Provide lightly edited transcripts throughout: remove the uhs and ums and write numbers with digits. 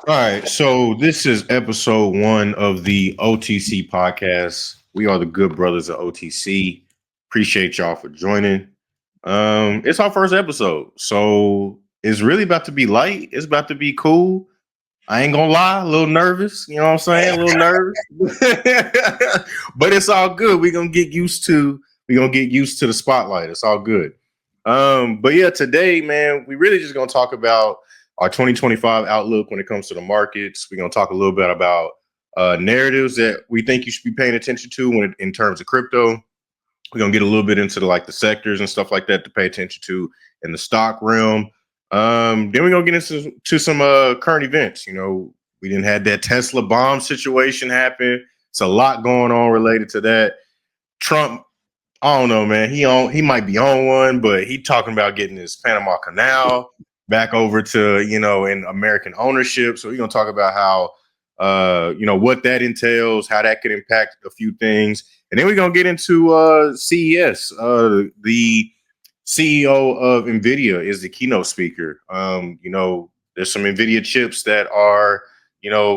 All right, so this is episode 1 of the OTC podcast. We are the Good Brothers of OTC. Appreciate y'all for joining. It's our first episode, so it's really about to be light. It's about to be cool. I ain't gonna lie, a little nervous. You know what I'm saying? A little nervous, but it's all good. We're gonna get used to the spotlight. It's all good. But yeah, today, man, we really just gonna talk about our 2025 outlook when it comes to the markets. We're gonna talk a little bit about narratives that we think you should be paying attention to in terms of crypto. We're gonna get a little bit into the sectors and stuff like that to pay attention to in the stock realm. Then we're gonna get into some current events. You know, we didn't have that Tesla bomb situation happen. It's a lot going on related to that. Trump, I don't know, man. He might be on one, but he talking about getting his Panama Canal back over to, in American ownership. So we're gonna talk about how what that entails, how that could impact a few things. And then we're gonna get into CES. The CEO of NVIDIA is the keynote speaker. There's some NVIDIA chips that are,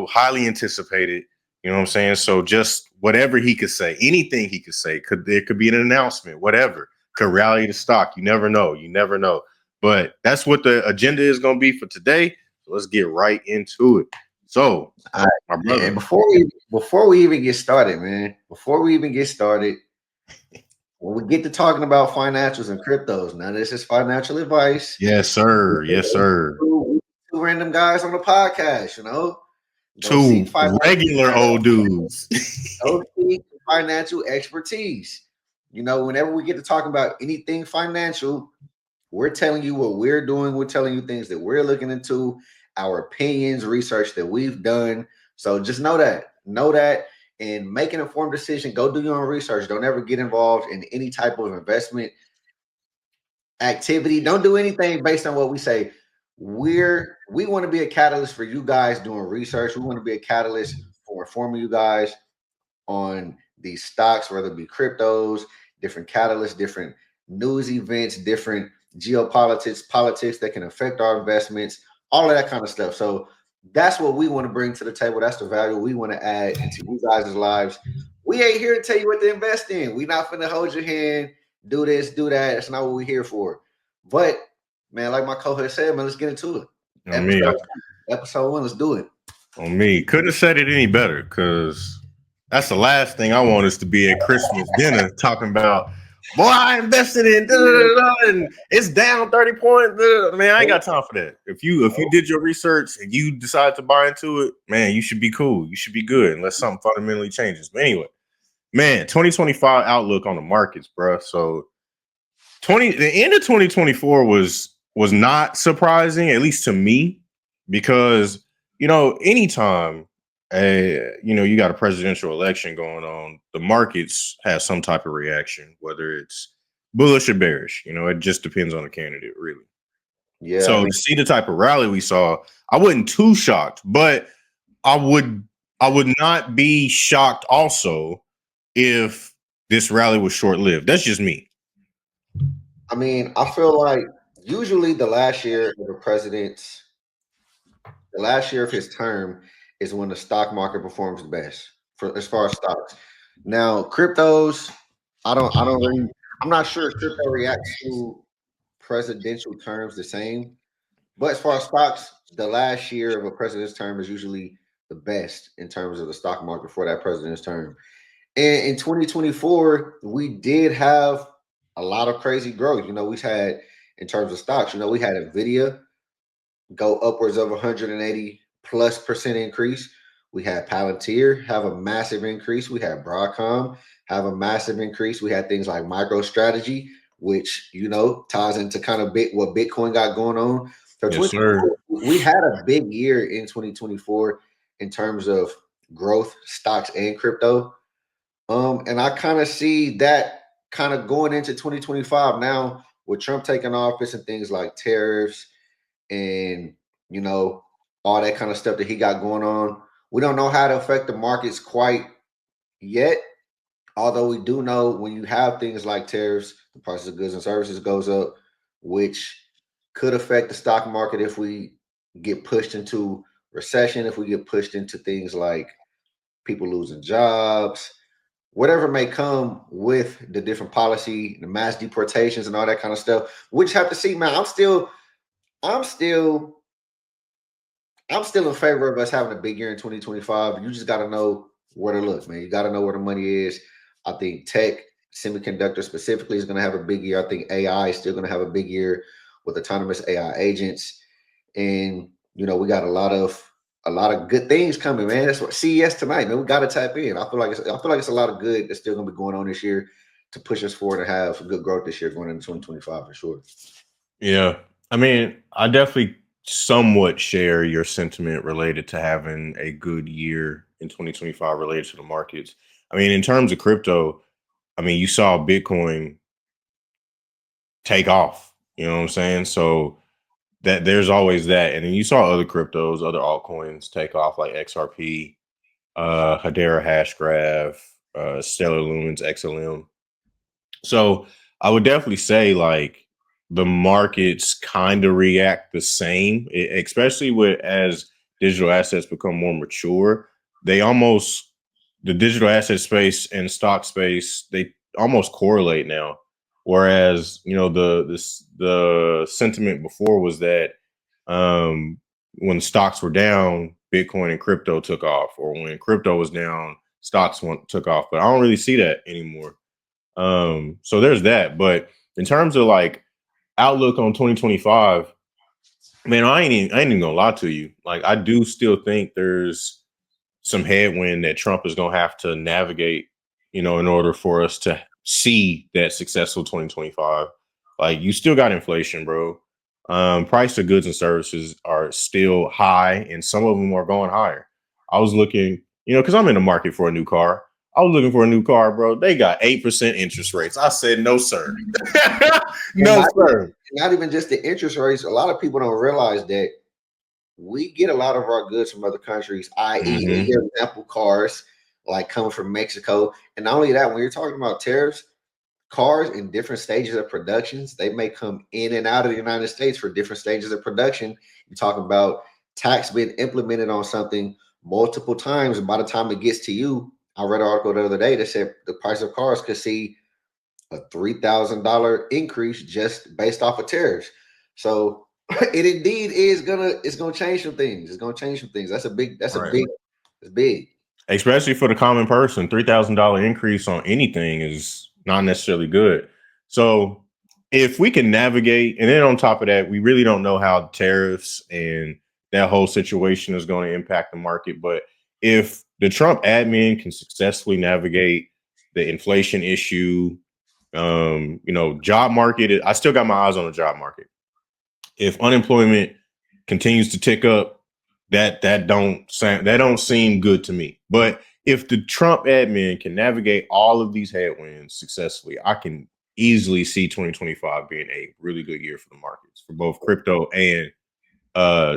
highly anticipated. You know what I'm saying? So just whatever he could say, anything he could say, there could be an announcement, whatever, could rally the stock. You never know. You never know. But that's what the agenda is going to be for today. So let's get right into it. So, my brother, and before we even get started, man, when we get to talking about financials and cryptos, now this is financial advice. Yes, sir. Yes, sir. Two random guys on the podcast, Two regular old dudes. Financial expertise. Whenever we get to talking about anything financial, we're telling you what we're doing. We're telling you things that we're looking into, our opinions, research that we've done. So just know that, and make an informed decision. Go do your own research. Don't ever get involved in any type of investment activity. Don't do anything based on what we say. We want to be a catalyst for you guys doing research. We want to be a catalyst for informing you guys on these stocks, whether it be cryptos, different catalysts, different news events, different geopolitics, politics that can affect our investments, all of that kind of stuff. So that's what we want to bring to the table. That's the value we want to add into you guys' lives. We ain't here to tell you what to invest in. We're not finna hold your hand, do this, do that. That's not what we're here for. But man, like my co-host said, man, let's get into it. Episode 1, let's do it. On me. Couldn't have said it any better, because that's the last thing I want us to be at Christmas dinner talking about, boy, I invested in and it's down 30 points. Man, I ain't got time for that. If you did your research and you decide to buy into it, man, you should be cool. You should be good unless something fundamentally changes. But anyway, man, 2025 outlook on the markets, bro. So the end of 2024 was not surprising, at least to me, because anytime you got a presidential election going on, the markets have some type of reaction, whether it's bullish or bearish. It just depends on the candidate, really. Yeah. So to see the type of rally we saw, I wasn't too shocked, but I would not be shocked also if this rally was short-lived. That's just me. I mean, I feel like usually the last year of his term is when the stock market performs the best as far as stocks. Now, cryptos, I'm not sure if crypto reacts to presidential terms the same, but as far as stocks, the last year of a president's term is usually the best in terms of the stock market for that president's term. And in 2024, we did have a lot of crazy growth. We had, in terms of stocks, we had NVIDIA go upwards of 180+% increase. We had Palantir have a massive increase. We had Broadcom have a massive increase. We had things like MicroStrategy, which, ties into kind of what Bitcoin got going on. So yes, sir. We had a big year in 2024 in terms of growth, stocks, and crypto. And I kind of see that kind of going into 2025 now with Trump taking office and things like tariffs and, all that kind of stuff that he got going on. We don't know how to affect the markets quite yet. Although we do know when you have things like tariffs, the prices of goods and services goes up, which could affect the stock market if we get pushed into recession, if we get pushed into things like people losing jobs, whatever may come with the different policy, the mass deportations and all that kind of stuff. We just have to see, man. I'm still in favor of us having a big year in 2025. You just got to know where to look, man. You got to know where the money is. I think tech, semiconductor specifically, is going to have a big year. I think AI is still going to have a big year with autonomous AI agents. And we got a lot of good things coming, man. That's what CES tonight, man. We got to tap in. I feel like it's a lot of good that's still going to be going on this year to push us forward and have good growth this year going into 2025 for sure. Yeah, I mean, I definitely somewhat share your sentiment related to having a good year in 2025 related to the markets. I mean, in terms of crypto, I mean, you saw Bitcoin take off. You know what I'm saying? So that there's always that, and then you saw other cryptos, other altcoins take off like XRP, Hedera Hashgraph, Stellar Lumens, XLM. So I would definitely say like the markets kind of react the same, especially with as digital assets become more mature. They almost the digital asset space and stock space, they almost correlate now. Whereas the sentiment before was that when stocks were down, Bitcoin and crypto took off, or when crypto was down, took off. But I don't really see that anymore. So there's that. But in terms of like outlook on 2025, man, I ain't even gonna lie to you. Like I do still think there's some headwind that Trump is gonna have to navigate, in order for us to see that successful 2025. Like you still got inflation, bro. Price of goods and services are still high, and some of them are going higher. I was looking, because I'm in the market for a new car. I was looking for a new car, bro. They got 8% interest rates. I said, no, sir. No, sir. Not even just the interest rates. A lot of people don't realize that we get a lot of our goods from other countries, i.e., for example, cars like coming from Mexico. And not only that, when you're talking about tariffs, cars in different stages of productions, they may come in and out of the United States for different stages of production. You're talking about tax being implemented on something multiple times, and by the time it gets to you, I read an article the other day that said the price of cars could see a $3,000 increase just based off of tariffs. So it indeed is gonna change some things. It's gonna change some things. It's big. Especially for the common person, $3,000 increase on anything is not necessarily good. So if we can navigate, and then on top of that, we really don't know how tariffs and that whole situation is going to impact the market. But if the Trump admin can successfully navigate the inflation issue, job market, I still got my eyes on the job market. If unemployment continues to tick up, that don't seem good to me. But if the Trump admin can navigate all of these headwinds successfully, I can easily see 2025 being a really good year for the markets, for both crypto and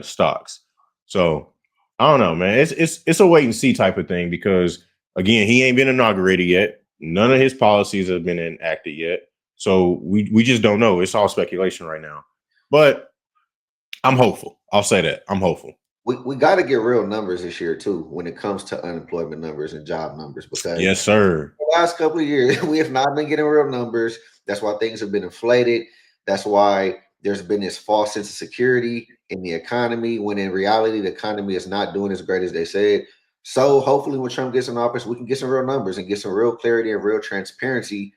stocks. So I don't know, man. It's a wait and see type of thing, because again, he ain't been inaugurated yet. None of his policies have been enacted yet. So we just don't know. It's all speculation right now. But I'm hopeful. I'll say that. I'm hopeful. We got to get real numbers this year too when it comes to unemployment numbers and job numbers, because yes, sir. The last couple of years we have not been getting real numbers. That's why things have been inflated. That's why there's been this false sense of security in the economy, when in reality the economy is not doing as great as they said. So hopefully when Trump gets in office, we can get some real numbers and get some real clarity and real transparency,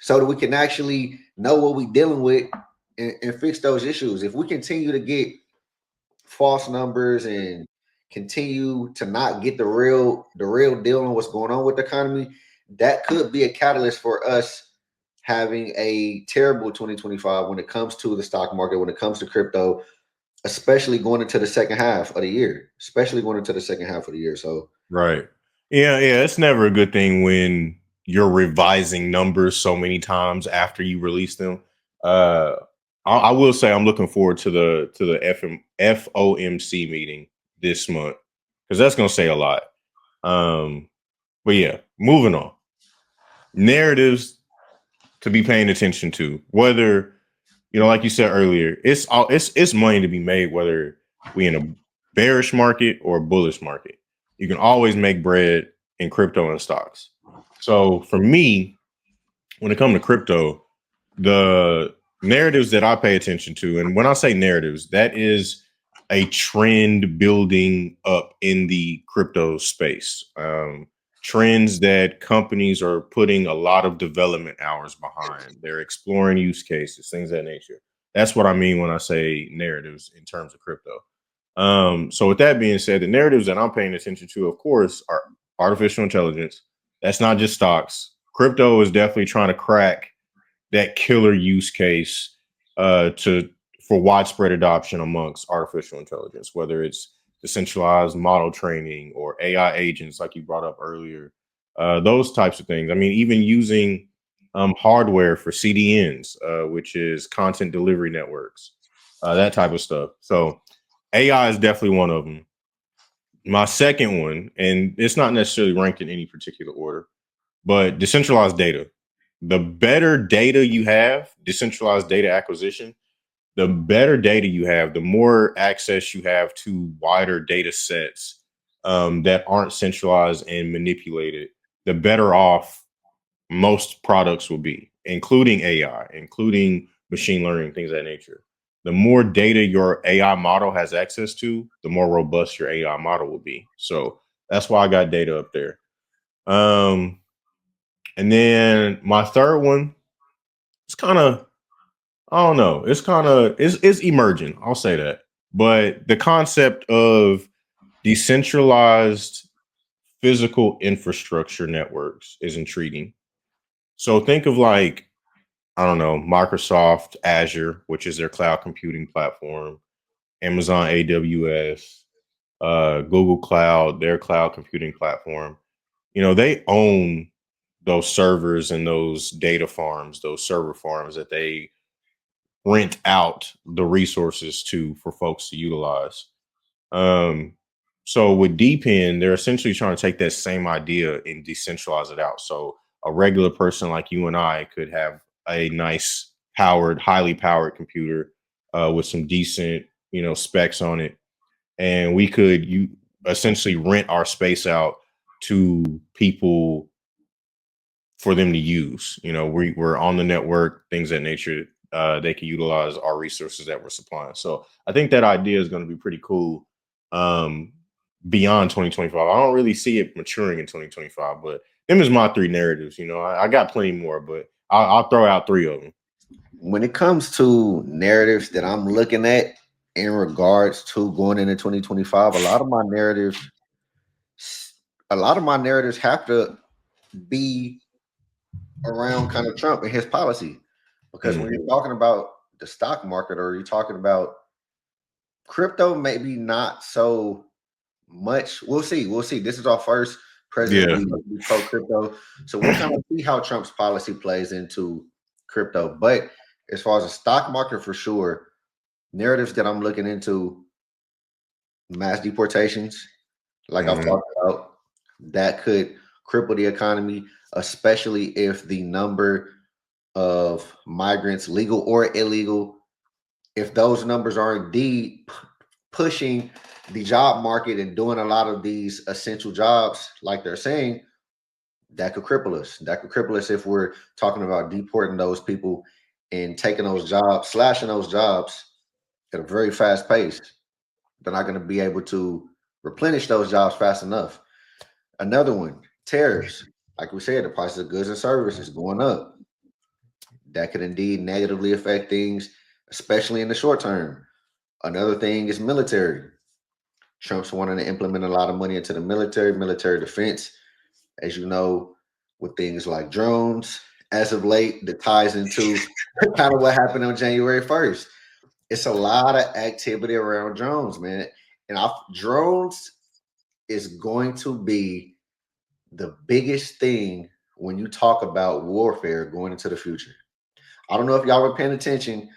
so that we can actually know what we're dealing with and fix those issues. If we continue to get false numbers and continue to not get the real deal on what's going on with the economy, that could be a catalyst for us having a terrible 2025 when it comes to the stock market, when it comes to crypto, especially going into the second half of the year. So right. Yeah, it's never a good thing when you're revising numbers so many times after you release them. I will say I'm looking forward to the FOMC meeting this month, because that's going to say a lot. But yeah, moving on. Narratives to be paying attention to, whether like you said earlier, it's money to be made, whether we in a bearish market or bullish market. You can always make bread in crypto and stocks. So for me, when it comes to crypto, the narratives that I pay attention to, and when I say narratives, that is a trend building up in the crypto space. Trends that companies are putting a lot of development hours behind. They're exploring use cases, things of that nature. That's what I mean when I say narratives in terms of crypto. So with that being said, the narratives that I'm paying attention to, of course, are artificial intelligence. That's not just stocks. Crypto is definitely trying to crack that killer use case for widespread adoption amongst artificial intelligence, whether it's decentralized model training or AI agents, like you brought up earlier, those types of things. I mean, even using hardware for CDNs, which is content delivery networks, that type of stuff. So AI is definitely one of them. My second one, and it's not necessarily ranked in any particular order, but decentralized data. The better data you have, decentralized data acquisition, the better data you have, the more access you have to wider data sets that aren't centralized and manipulated, the better off most products will be, including AI, including machine learning, things of that nature. The more data your AI model has access to, the more robust your AI model will be. So that's why I got data up there. And then my third one, it's kind of, I don't know, it's emerging. I'll say that. But the concept of decentralized physical infrastructure networks is intriguing. So think of like, I don't know, Microsoft Azure, which is their cloud computing platform, Amazon AWS, Google Cloud, their cloud computing platform. You know, they own those servers and those data farms, those server farms that they rent out the resources to for folks to utilize. Um, so with DPN, they're essentially trying to take that same idea and decentralize it out. So a regular person like you and I could have a nice powered, highly powered computer with some decent, specs on it, and we could essentially rent our space out to people for them to use. We're on the network, things of that nature. They can utilize our resources that we're supplying. So I think that idea is going to be pretty cool beyond 2025. I don't really see it maturing in 2025, but them is my three narratives. I got plenty more, but I'll throw out three of them. When it comes to narratives that I'm looking at in regards to going into 2025, a lot of my narratives have to be around kind of Trump and his policy. Because when you're talking about the stock market or you're talking about crypto, maybe not so much. We'll see. This is our first president we pro crypto. So we'll kind of see how Trump's policy plays into crypto. But as far as the stock market, for sure, narratives that I'm looking into, mass deportations, like I've talked about, that could cripple the economy, especially if the number of migrants, legal or illegal, if those numbers are indeed pushing the job market and doing a lot of these essential jobs, like they're saying, that could cripple us. That could cripple us if we're talking about deporting those people and taking those jobs, slashing those jobs at a very fast pace. They're not going to be able to replenish those jobs fast enough. Another one, tariffs. Like we said, the prices of goods and services going up. That could indeed negatively affect things, especially in the short term. Another thing is military. Trump's wanting to implement a lot of money into the military defense, as you know, with things like drones. As of late, that ties into kind of what happened on January 1st. It's a lot of activity around drones, man. And drones is going to be the biggest thing when you talk about warfare going into the future. I don't know if y'all were paying attention.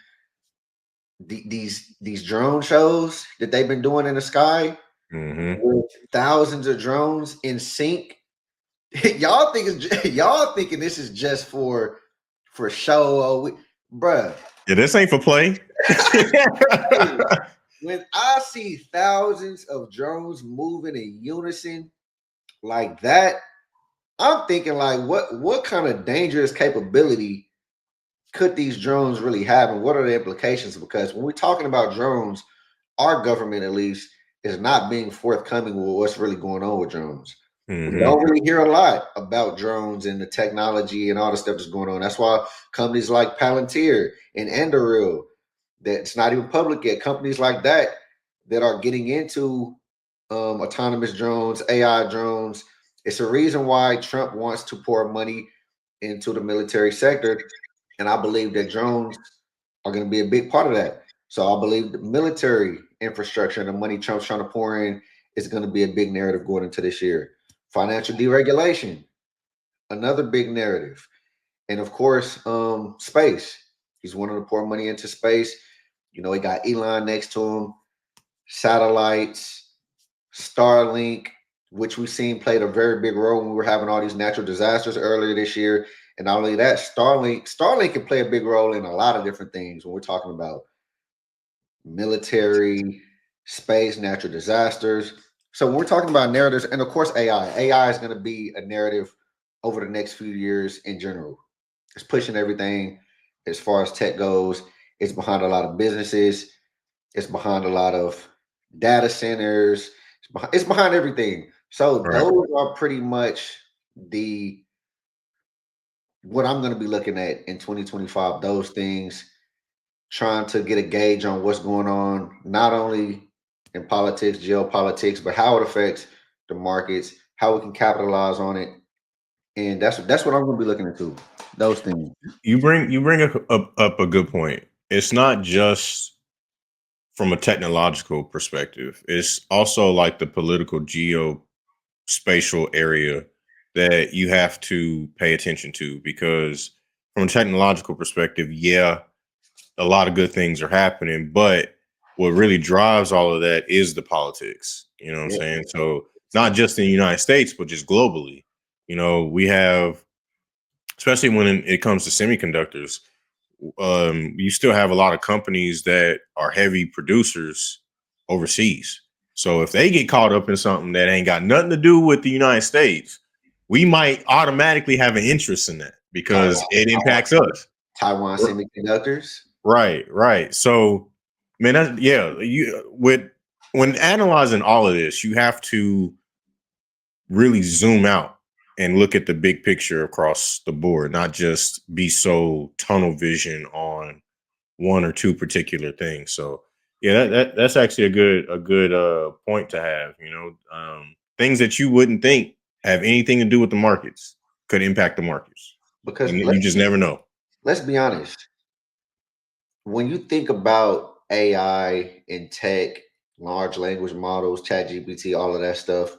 These drone shows that they've been doing in the sky with thousands of drones in sync. y'all thinking this is just for show, bruh. Yeah, this ain't for play. when I see thousands of drones moving in unison like that, I'm thinking like, what kind of dangerous capability could these drones really have, and what are the implications? Because when we're talking about drones, our government at least is not being forthcoming with what's really going on with drones. We don't really hear a lot about drones and the technology and all the stuff that's going on. That's why companies like Palantir and Anduril, that's not even public yet, companies like that that are getting into autonomous drones, AI drones. It's a reason why Trump wants to pour money into the military sector. And I believe that drones are going to be a big part of that. So I believe the military infrastructure and the money Trump's trying to pour in is going to be a big narrative going into this year. Financial deregulation, another big narrative. And of course, space. He's wanting to pour money into space. You know, he got Elon next to him, satellites, Starlink, which we've seen played a very big role when we were having all these natural disasters earlier this year. And not only that, Starlink can play a big role in a lot of different things when we're talking about military, space, natural disasters. So when we're talking about narratives, and of course AI is going to be a narrative over the next few years in general. It's pushing everything as far as tech goes. It's behind a lot of businesses. It's behind a lot of data centers. It's behind everything. So those are pretty much the what I'm going to be looking at in 2025. Those things, trying to get a gauge on what's going on, not only in politics, geopolitics, but how it affects the markets, how we can capitalize on it, and that's what I'm going to be looking into. Those things. You bring up a good point. It's not just from a technological perspective. It's also like the political geospatial area that you have to pay attention to, because from a technological perspective, yeah, a lot of good things are happening, but what really drives all of that is the politics. You know what I'm saying? So not just in the United States, but just globally. You know, we have, especially when it comes to semiconductors, you still have a lot of companies that are heavy producers overseas. So if they get caught up in something that ain't got nothing to do with the United States, we might automatically have an interest in that because it impacts us. Taiwan Semiconductors. Right. So, man, when analyzing all of this, you have to really zoom out and look at the big picture across the board, not just be so tunnel vision on one or two particular things. So yeah, that's actually a good point to have. You know, things that you wouldn't think have anything to do with the markets could impact the markets, because you just never know. Let's be honest. When you think about AI and tech, large language models, chat GPT, all of that stuff,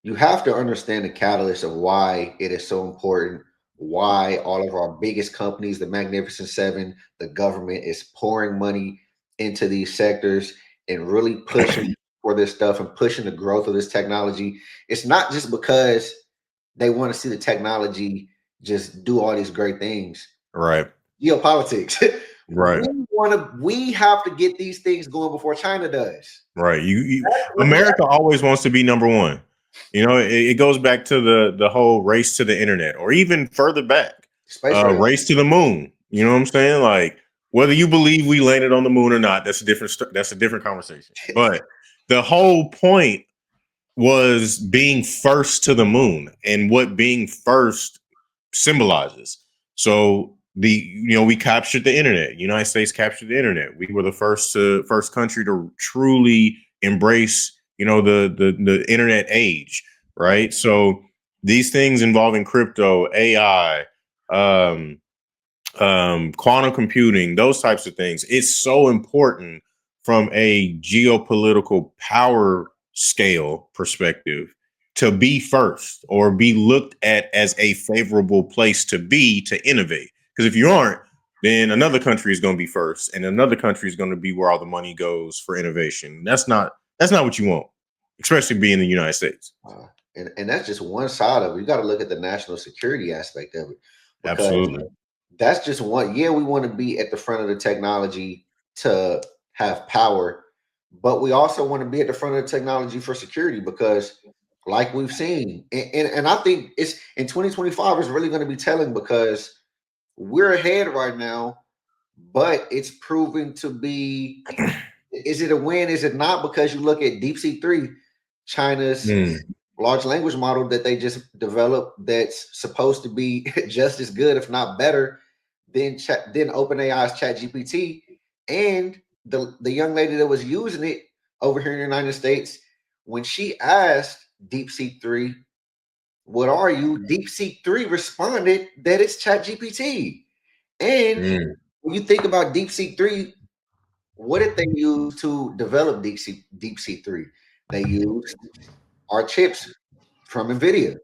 you have to understand the catalyst of why it is so important, why all of our biggest companies, the Magnificent Seven, the government is pouring money into these sectors and really pushing for this stuff and pushing the growth of this technology. It's not just because they want to see the technology just do all these great things. Right. Geopolitics. Right. We have to get these things going before China does. Right. America always wants to be number one. You know, it goes back to the whole race to the internet, or even further back, race to the moon. You know what I'm saying? Like, whether you believe we landed on the moon or not, that's a different conversation. But the whole point was being first to the moon and what being first symbolizes. So we captured the internet. United States captured the internet. We were the first country to truly embrace, the internet age, right? So these things involving crypto, AI, quantum computing, those types of things, it's so important from a geopolitical power scale perspective to be first or be looked at as a favorable place to be to innovate. Because if you aren't, then another country is going to be first, and another country is going to be where all the money goes for innovation. That's not what you want, especially being in the United States. And that's just one side of it. You got to look at the national security aspect of it. Absolutely. That's just one. Yeah, we want to be at the front of the technology to have power, but we also want to be at the front of the technology for security because, like we've seen, and I think it's in 2025 is really going to be telling because we're ahead right now, but it's proving to be. Is it a win? Is it not? Because you look at DeepSeek 3, China's large language model that they just developed that's supposed to be just as good, if not better, than OpenAI's ChatGPT. And the young lady that was using it over here in the United States, when she asked DeepSeek 3, what are you? DeepSeek 3 responded that it's ChatGPT. And when you think about DeepSeek 3, what did they use to develop DeepSeek 3? They used our chips from NVIDIA.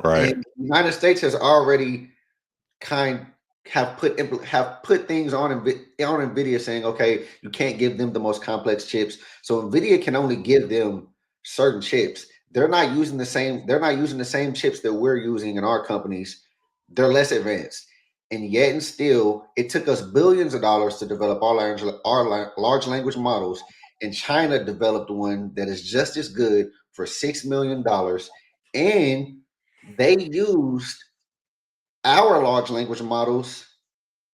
Right. And the United States has already have put things on NVIDIA saying, okay, you can't give them the most complex chips. So NVIDIA can only give them certain chips. They're not using the same chips that we're using in our companies. They're less advanced. And yet and still, it took us billions of dollars to develop our large language models. And China developed one that is just as good for $6 million. And they used our large language models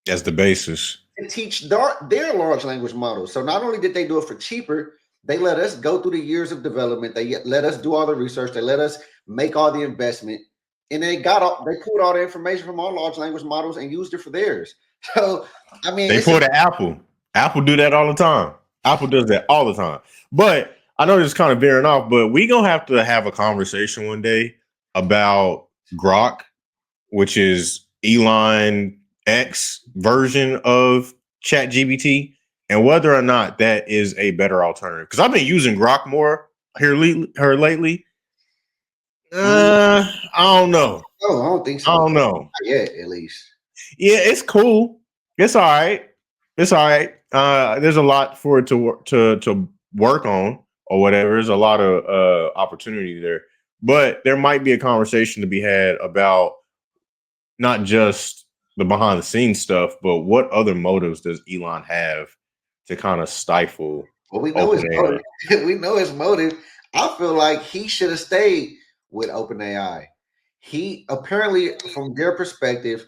as the basis to teach their large language models. So not only did they do it for cheaper, they let us go through the years of development. They let us do all the research. They let us make all the investment, and they pulled all the information from our large language models and used it for theirs. So I mean, they pulled the Apple. Apple do that all the time. Apple does that all the time. But I know it's kind of veering off, but we gonna have to have a conversation one day about Grok, which is Elon X version of ChatGPT, and whether or not that is a better alternative. Because I've been using Grok more lately. I don't know. Oh, I don't think so. I don't know. Not yet, at least. Yeah, it's cool. It's all right. It's all right. There's a lot for it to work on or whatever. There's a lot of opportunity there, but there might be a conversation to be had about not just the behind the scenes stuff, but what other motives does Elon have to kind of stifle? Well, we know his motive. We know his motive. I feel like he should have stayed with OpenAI. He apparently, from their perspective,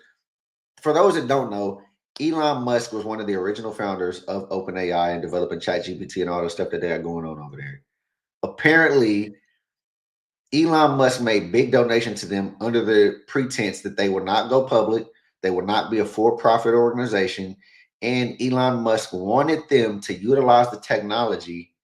for those that don't know, Elon Musk was one of the original founders of OpenAI and developing ChatGPT and all the stuff that they got going on over there. Apparently, Elon Musk made big donations to them under the pretense that they would not go public, they would not be a for-profit organization, and Elon Musk wanted them to utilize the technology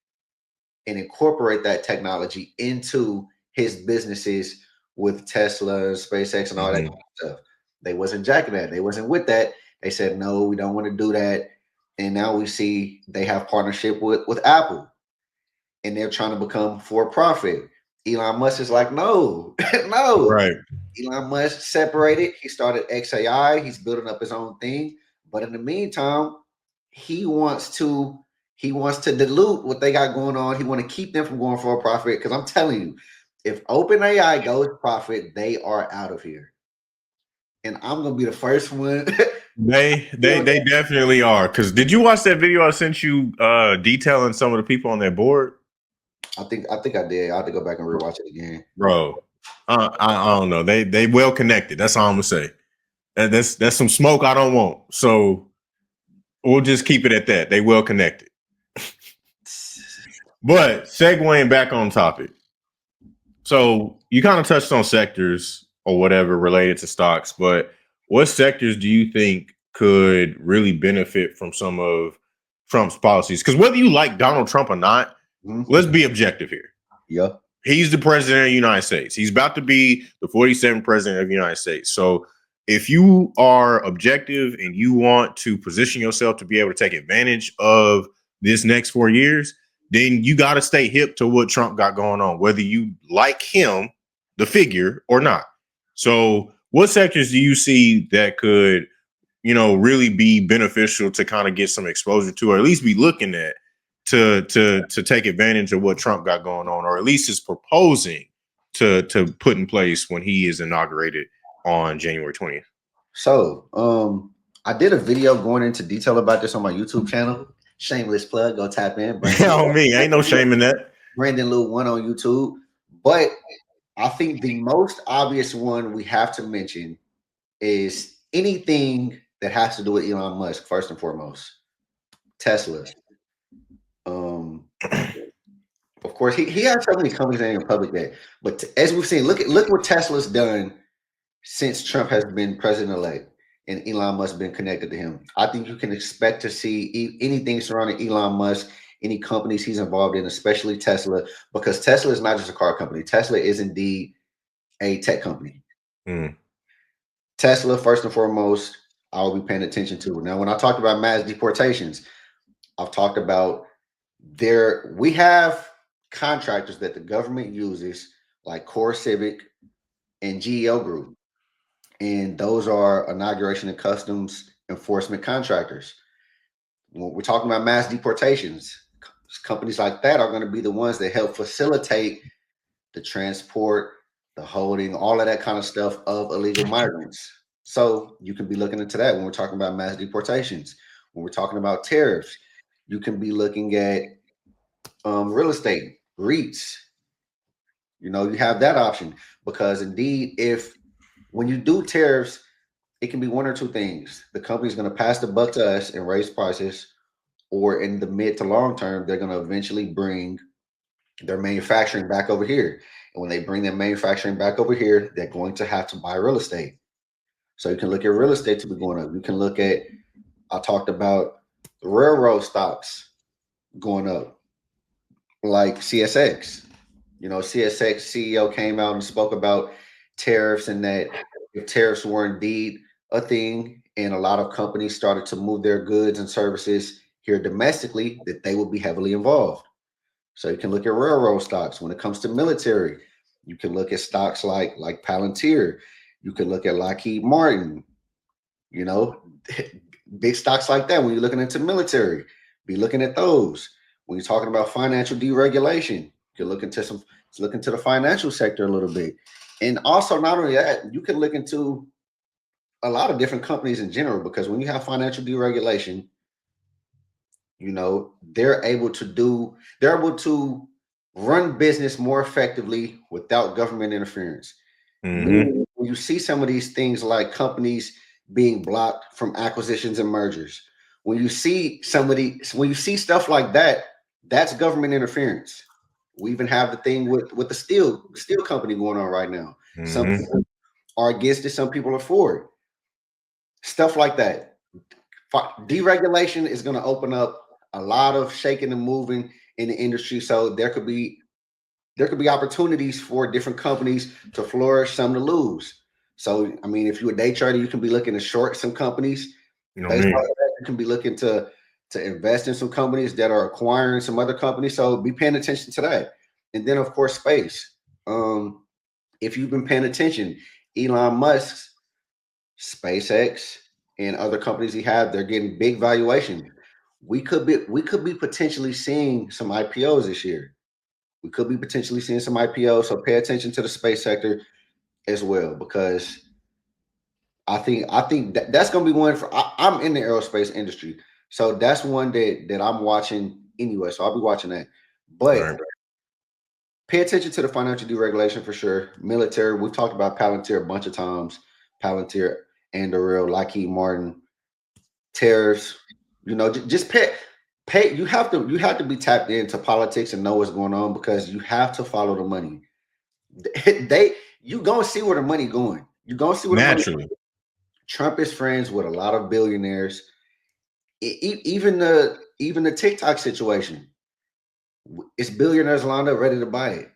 and incorporate that technology into his businesses with Tesla, SpaceX, and all that kind of stuff. They wasn't jacking that. They wasn't with that. They said, no, we don't want to do that. And now we see they have partnership with Apple, and they're trying to become for profit. Elon Musk is like, no, no. Right. Elon Musk separated. He started XAI. He's building up his own thing. But in the meantime, he wants to dilute what they got going on. He want to keep them from going for a profit. Because I'm telling you, if OpenAI goes profit, they are out of here. And I'm gonna be the first one. They definitely are. Because did you watch that video I sent you detailing some of the people on that board? I think I did. I have to go back and rewatch it again, bro. I don't know. They well connected. That's all I'm gonna say. That's some smoke I don't want. So we'll just keep it at that. They well connected. But segueing back on topic. So you kind of touched on sectors or whatever related to stocks, but what sectors do you think could really benefit from some of Trump's policies? Because whether you like Donald Trump or not, let's be objective here. Yeah. He's the president of the United States. He's about to be the 47th president of the United States. So if you are objective and you want to position yourself to be able to take advantage of this next 4 years, then you got to stay hip to what Trump got going on, whether you like him, the figure, or not. So what sectors do you see that could, really be beneficial to kind of get some exposure to, or at least be looking at to take advantage of what Trump got going on, or at least is proposing to put in place when he is inaugurated on January 20th? So, I did a video going into detail about this on my YouTube channel. Shameless plug. Go tap in. On me, ain't no shame in that. Brandon Lou 1 on YouTube. But I think the most obvious one we have to mention is anything that has to do with Elon Musk, first and foremost. Tesla. Of course, he has so many companies that ain't in public yet. But as we've seen, look what Tesla's done since Trump has been president-elect and Elon Musk been connected to him. I think you can expect to see anything surrounding Elon Musk, any companies he's involved in, especially Tesla, because Tesla is not just a car company. Tesla is indeed a tech company. Tesla, first and foremost, I will be paying attention to. Now, when I talked about mass deportations, I've talked about we have contractors that the government uses, like Core Civic and GEO Group. And those are inauguration and customs enforcement contractors. When we're talking about mass deportations, companies like that are going to be the ones that help facilitate the transport, the holding, all of that kind of stuff of illegal migrants. So you can be looking into that when we're talking about mass deportations. When we're talking about tariffs, you can be looking at real estate, REITs. You have that option, because indeed, when you do tariffs, it can be one or two things. The company's going to pass the buck to us and raise prices, or in the mid to long term, they're going to eventually bring their manufacturing back over here. And when they bring their manufacturing back over here, they're going to have to buy real estate. So you can look at real estate to be going up. You can look at, I talked about the railroad stocks going up, like CSX. CSX CEO came out and spoke about tariffs, and that if tariffs were indeed a thing and a lot of companies started to move their goods and services here domestically, that they will be heavily involved. So you can look at railroad stocks. When it comes to military, you can look at stocks like Palantir. You can look at Lockheed Martin, big stocks like that. When you're looking into military, be looking at those. When you're talking about financial deregulation, you can look into the financial sector a little bit. And also, not only that, you can look into a lot of different companies in general, because when you have financial deregulation, they're able to run business more effectively without government interference. When you see some of these things like companies being blocked from acquisitions and mergers, when you see stuff like that, that's government interference. We even have the thing with the steel company going on right now. Some people are against it, some people are for it. Stuff like that. Deregulation is going to open up a lot of shaking and moving in the industry. So there could be opportunities for different companies to flourish, some to lose. So, I mean, if you're a day trader, you can be looking to short some companies. You can be looking to invest in some companies that are acquiring some other companies. So be paying attention to that. And then, of course, space. If you've been paying attention, Elon Musk's SpaceX and other companies he have, they're getting big valuations. We could be potentially seeing some IPOs this year. We could be potentially seeing some IPOs. So pay attention to the space sector as well, because I think that's going to be one I'm in the aerospace industry. So that's one that I'm watching anyway. So I'll be watching that. But pay attention to the financial deregulation for sure. Military, we've talked about Palantir a bunch of times. Palantir, Anduril, Lockheed Martin, tariffs. Just pay. You have to be tapped into politics and know what's going on, because you have to follow the money. You gonna see where the money going. You gonna see where the money. Trump is friends with a lot of billionaires. Even the TikTok situation, it's billionaires lined up ready to buy it.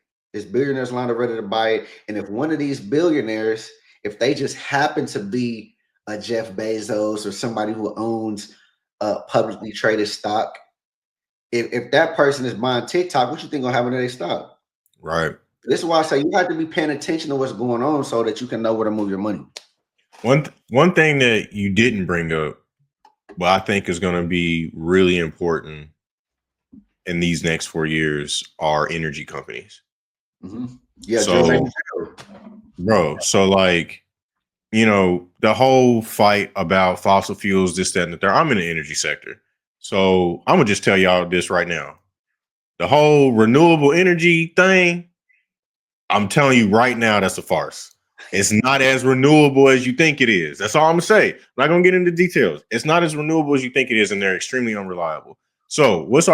And if one of these billionaires, if they just happen to be a Jeff Bezos or somebody who owns a publicly traded stock, if that person is buying TikTok, what you think gonna happen to their stock? Right. This is why I say you have to be paying attention to what's going on so that you can know where to move your money. One thing that you didn't bring up, but I think is going to be really important in these next 4 years, are energy companies. Yeah. So, like, the whole fight about fossil fuels, this, that, and the third. I'm in the energy sector. So I'm gonna just tell y'all this right now. The whole renewable energy thing, I'm telling you right now, that's a farce. It's not as renewable as you think it is. That's all I'm gonna say. I'm not gonna get into details. It's not as renewable as you think it is, and they're extremely unreliable. So what's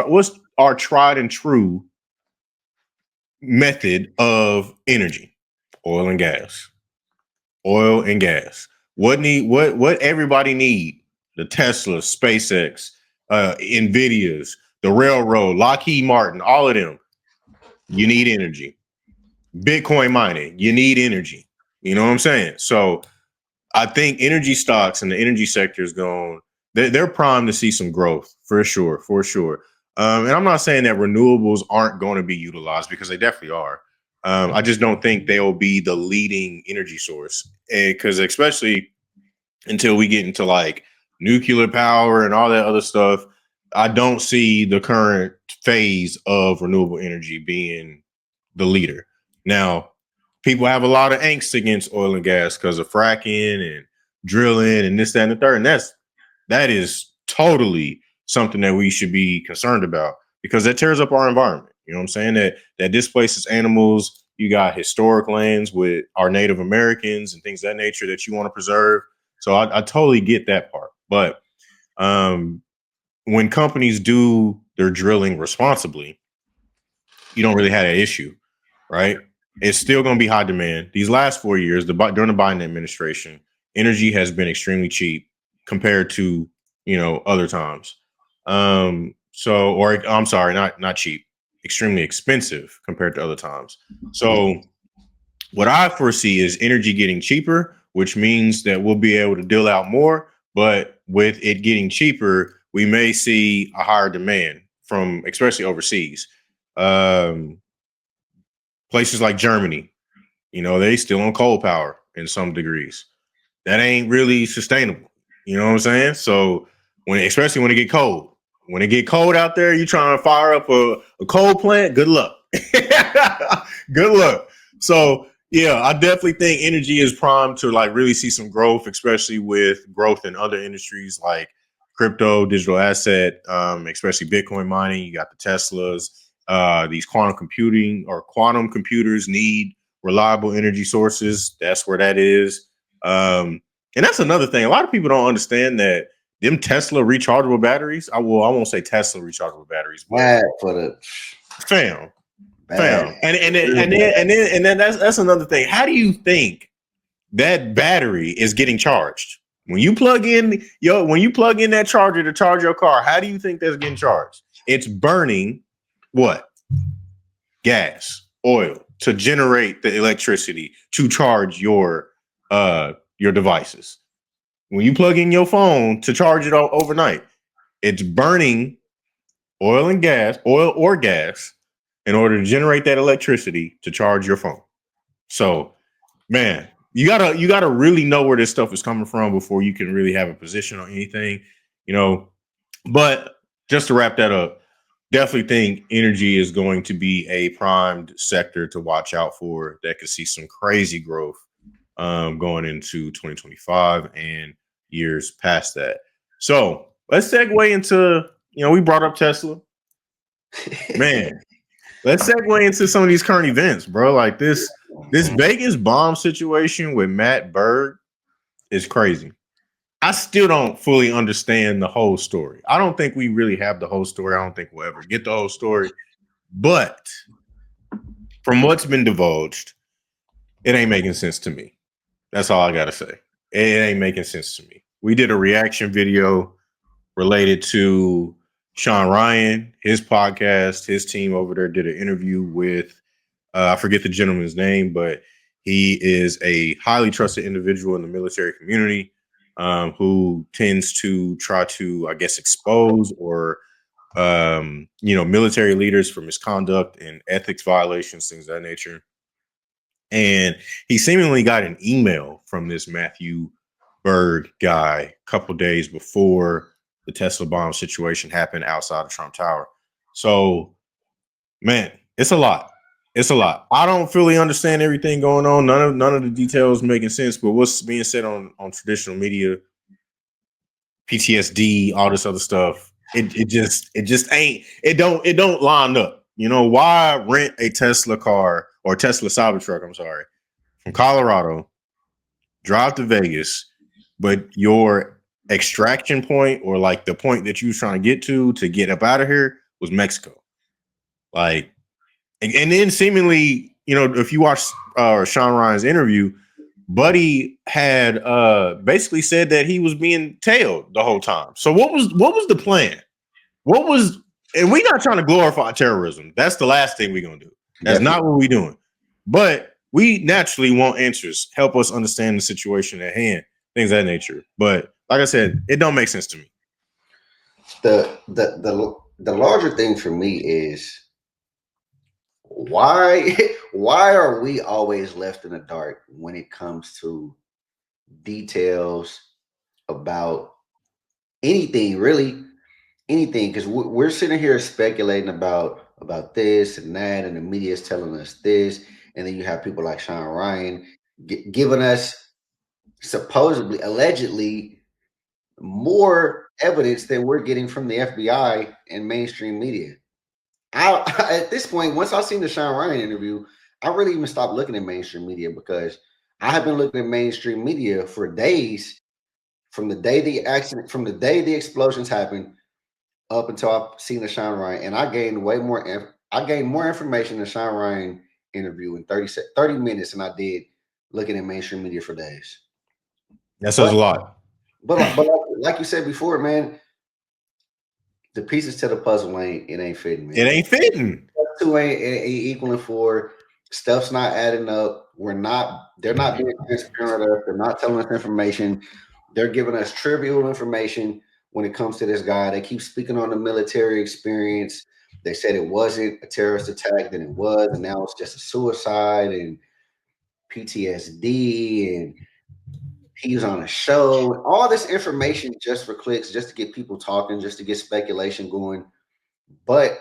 our tried and true method of energy? Oil and gas. Oil and gas. What everybody need? The Tesla, SpaceX, Nvidias, the railroad, Lockheed Martin, all of them. You need energy. Bitcoin mining, you need energy. You know what I'm saying? So I think energy stocks and the energy sector is going, they're primed to see some growth for sure, for sure. And I'm not saying that renewables aren't going to be utilized, because they definitely are. I just don't think they'll be the leading energy source, because especially until we get into like nuclear power and all that other stuff, I don't see the current phase of renewable energy being the leader. Now, people have a lot of angst against oil and gas because of fracking and drilling and this, that, and the third. And that is totally something that we should be concerned about, because that tears up our environment. You know what I'm saying? That displaces animals. You got historic lands with our Native Americans and things of that nature that you want to preserve. So I totally get that part. But when companies do their drilling responsibly, you don't really have that issue, right? It's still going to be high demand. These last 4 years, during the Biden administration, energy has been extremely cheap compared to, other times. Or I'm sorry, not cheap, extremely expensive compared to other times. So what I foresee is energy getting cheaper, which means that we'll be able to deal out more. But with it getting cheaper, we may see a higher demand from, especially overseas. Places like Germany, they still on coal power in some degrees. That ain't really sustainable. You know what I'm saying? So especially when it get cold out there, you trying to fire up a coal plant, good luck. Good luck. So yeah, I definitely think energy is primed to like really see some growth, especially with growth in other industries like crypto, digital asset, especially Bitcoin mining. You got the Teslas. These quantum computers need reliable energy sources. That's where that is. And that's another thing. A lot of people don't understand that them Tesla rechargeable batteries. I won't say Tesla rechargeable batteries, but bad for the fam. bad. And then that's another thing. How do you think that battery is getting charged? When you plug in that charger to charge your car, how do you think that's getting charged? It's burning what? Gas, oil to generate the electricity to charge your devices. When you plug in your phone to charge it overnight, it's burning oil or gas in order to generate that electricity to charge your phone. So, man, you gotta really know where this stuff is coming from before you can really have a position on anything, But just to wrap that up, definitely think energy is going to be a primed sector to watch out for that could see some crazy growth going into 2025 and years past that. So let's segue into, we brought up Tesla. Man, let's segue into some of these current events, bro. Like this Vegas bomb situation with Matt Berg is crazy. I still don't fully understand the whole story. I don't think we really have the whole story. I don't think we'll ever get the whole story. But from what's been divulged, it ain't making sense to me. That's all I got to say. It ain't making sense to me. We did a reaction video related to Sean Ryan, his podcast. His team over there did an interview with, I forget the gentleman's name, but he is a highly trusted individual in the military community. Who tends to try to, I guess, expose or, military leaders for misconduct and ethics violations, things of that nature. And he seemingly got an email from this Matthew Berg guy a couple days before the Tesla bomb situation happened outside of Trump Tower. So, man, it's a lot. It's a lot. I don't fully understand everything going on. None of the details making sense, but what's being said on traditional media, PTSD, all this other stuff, it just ain't it don't line up. You know, why rent a Tesla car or Tesla Cybertruck, I'm sorry, from Colorado, drive to Vegas, but your extraction point or like the point that you was trying to get up out of here was Mexico. Like, and then seemingly, you know, if you watch Sean Ryan's interview, Buddy had basically said that he was being tailed the whole time. So what was the plan? What was, and we're not trying to glorify terrorism. That's the last thing we're gonna do. That's not what we're doing. But we naturally want answers, help us understand the situation at hand, things of that nature. But like I said, it don't make sense to me. The larger thing for me is why are we always left in the dark when it comes to details about anything, really anything? Because we're sitting here speculating about this and that, and the media is telling us this, and then you have people like Sean Ryan giving us supposedly, allegedly, more evidence than we're getting from the FBI and mainstream media. At this point, once I seen the Sean Ryan interview, I really even stopped looking at mainstream media, because I have been looking at mainstream media for days from the day the accident, from the day the explosions happened, up until I've seen the Sean Ryan, and I gained way more. I gained more information in the Sean Ryan interview in 30 minutes than I did looking at mainstream media for days. That says a lot. But like you said before, man, the pieces to the puzzle ain't fitting, man. It ain't fitting. Two ain't equaling four. Stuff's not adding up. They're not being transparent with us. They're not telling us information. They're giving us trivial information when it comes to this guy. They keep speaking on the military experience. They said it wasn't a terrorist attack, then it was, and now it's just a suicide and PTSD, and he was on a show. All this information just for clicks, just to get people talking, just to get speculation going. But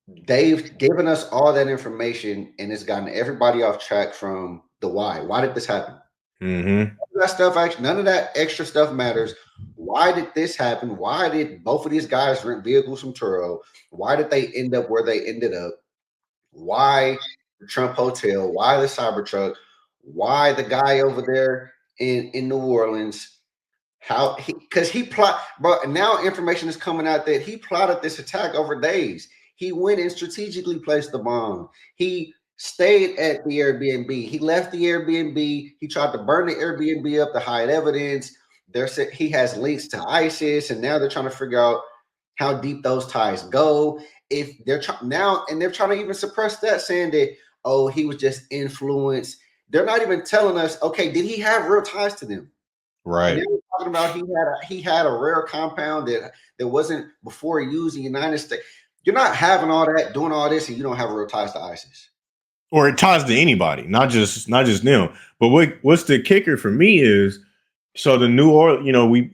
they've given us all that information, and it's gotten everybody off track from the why. Why did this happen? Mm-hmm. None of that extra stuff matters. Why did this happen? Why did both of these guys rent vehicles from Turo? Why did they end up where they ended up? Why the Trump Hotel? Why the Cybertruck? Why the guy over there in New Orleans? How because he plot, but now information is coming out that he plotted this attack over days. He went and strategically placed the bomb. He stayed at the Airbnb. He left the Airbnb. He tried to burn the Airbnb up to hide evidence. He has links to ISIS, and now they're trying to figure out how deep those ties go. If they're they're trying to even suppress that, saying that, oh, he was just influenced. They're not even telling us, okay, did he have real ties to them? Right. They were talking about he had a rare compound that wasn't before used in the United States. You're not having all that, doing all this, and you don't have real ties to ISIS. Or it ties to anybody, not just them. But what's the kicker for me is, so the New Orleans,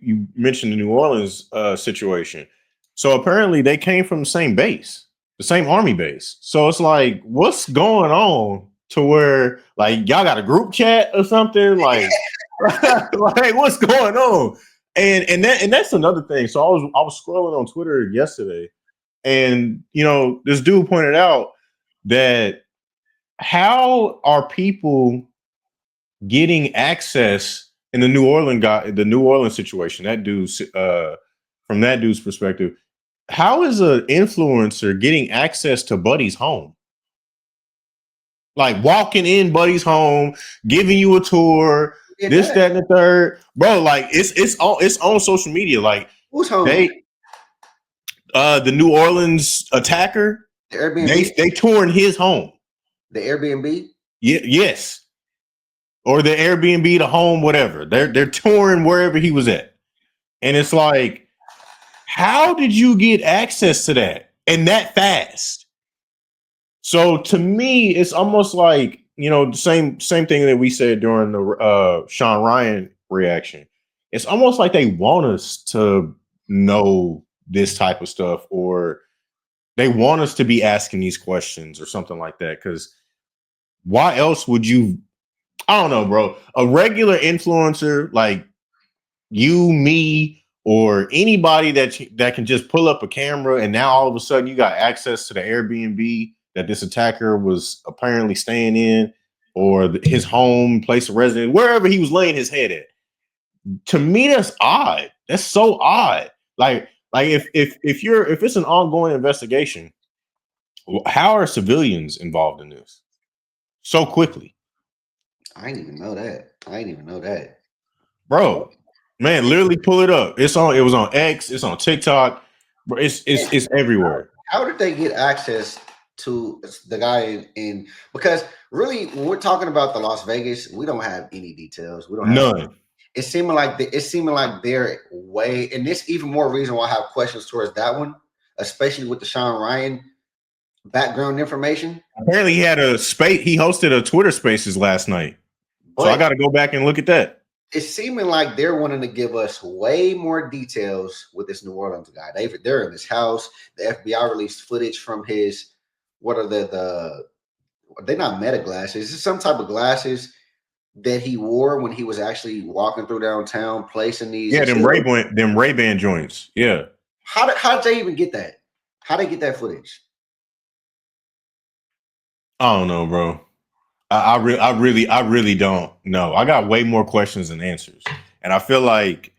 you mentioned the New Orleans situation. So apparently they came from the same base, the same army base. So it's like, what's going on to where like y'all got a group chat or something? Like, like what's going on? And that's another thing. So I was scrolling on Twitter yesterday, and this dude pointed out that how are people getting access in the New Orleans situation? That dude's from that dude's perspective, how is an influencer getting access to Buddy's home? Like walking in Buddy's home, giving you a tour, that, and the third, bro. Like it's on social media. Like who's home? The New Orleans attacker. The Airbnb. They touring his home. The Airbnb. Yes. Or the Airbnb, the home, whatever. They're touring wherever he was at. And it's like, how did you get access to that and that fast? So to me, it's almost like, the same thing that we said during the Sean Ryan reaction. It's almost like they want us to know this type of stuff, or they want us to be asking these questions or something like that. Because why else would you? I don't know, bro. A regular influencer like you, me, or anybody that can just pull up a camera and now all of a sudden you got access to the Airbnb that this attacker was apparently staying in, or his home, place of residence, wherever he was laying his head at. To me, that's odd. That's so odd. Like if it's an ongoing investigation, how are civilians involved in this so quickly? I didn't even know that. Bro. Man, literally pull it up. It was on X, it's on TikTok, bro. It's everywhere. How did they get access to the guy in because really when we're talking about the Las Vegas, we don't have any details. We don't have none. It's seeming like they're way, and this even more reason why I have questions towards that one, especially with the Sean Ryan background information. Apparently, he hosted a Twitter Spaces last night, so I got to go back and look at that. It's seeming like they're wanting to give us way more details with this New Orleans guy. They're in his house. The FBI released footage from his. What are they're not meta glasses. It's some type of glasses that he wore when he was actually walking through downtown, placing these. Yeah, them Ray-Ban joints. Yeah. How did they even get that? How did they get that footage? I don't know, bro. I really don't know. I got way more questions than answers, and I feel like,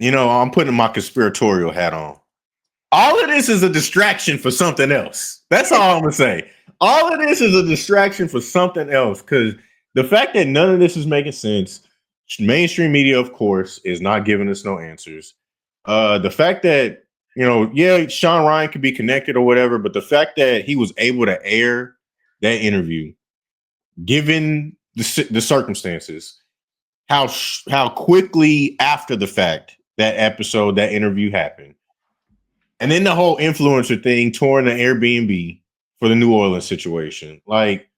I'm putting my conspiratorial hat on. All of this is a distraction for something else. That's all I'm gonna say. All of this is a distraction for something else, because the fact that none of this is making sense, mainstream media, of course, is not giving us no answers. The fact that, Sean Ryan could be connected or whatever, but the fact that he was able to air that interview, given the circumstances, how quickly after the fact that interview happened, and then the whole influencer thing, touring the Airbnb for the New Orleans situation, like,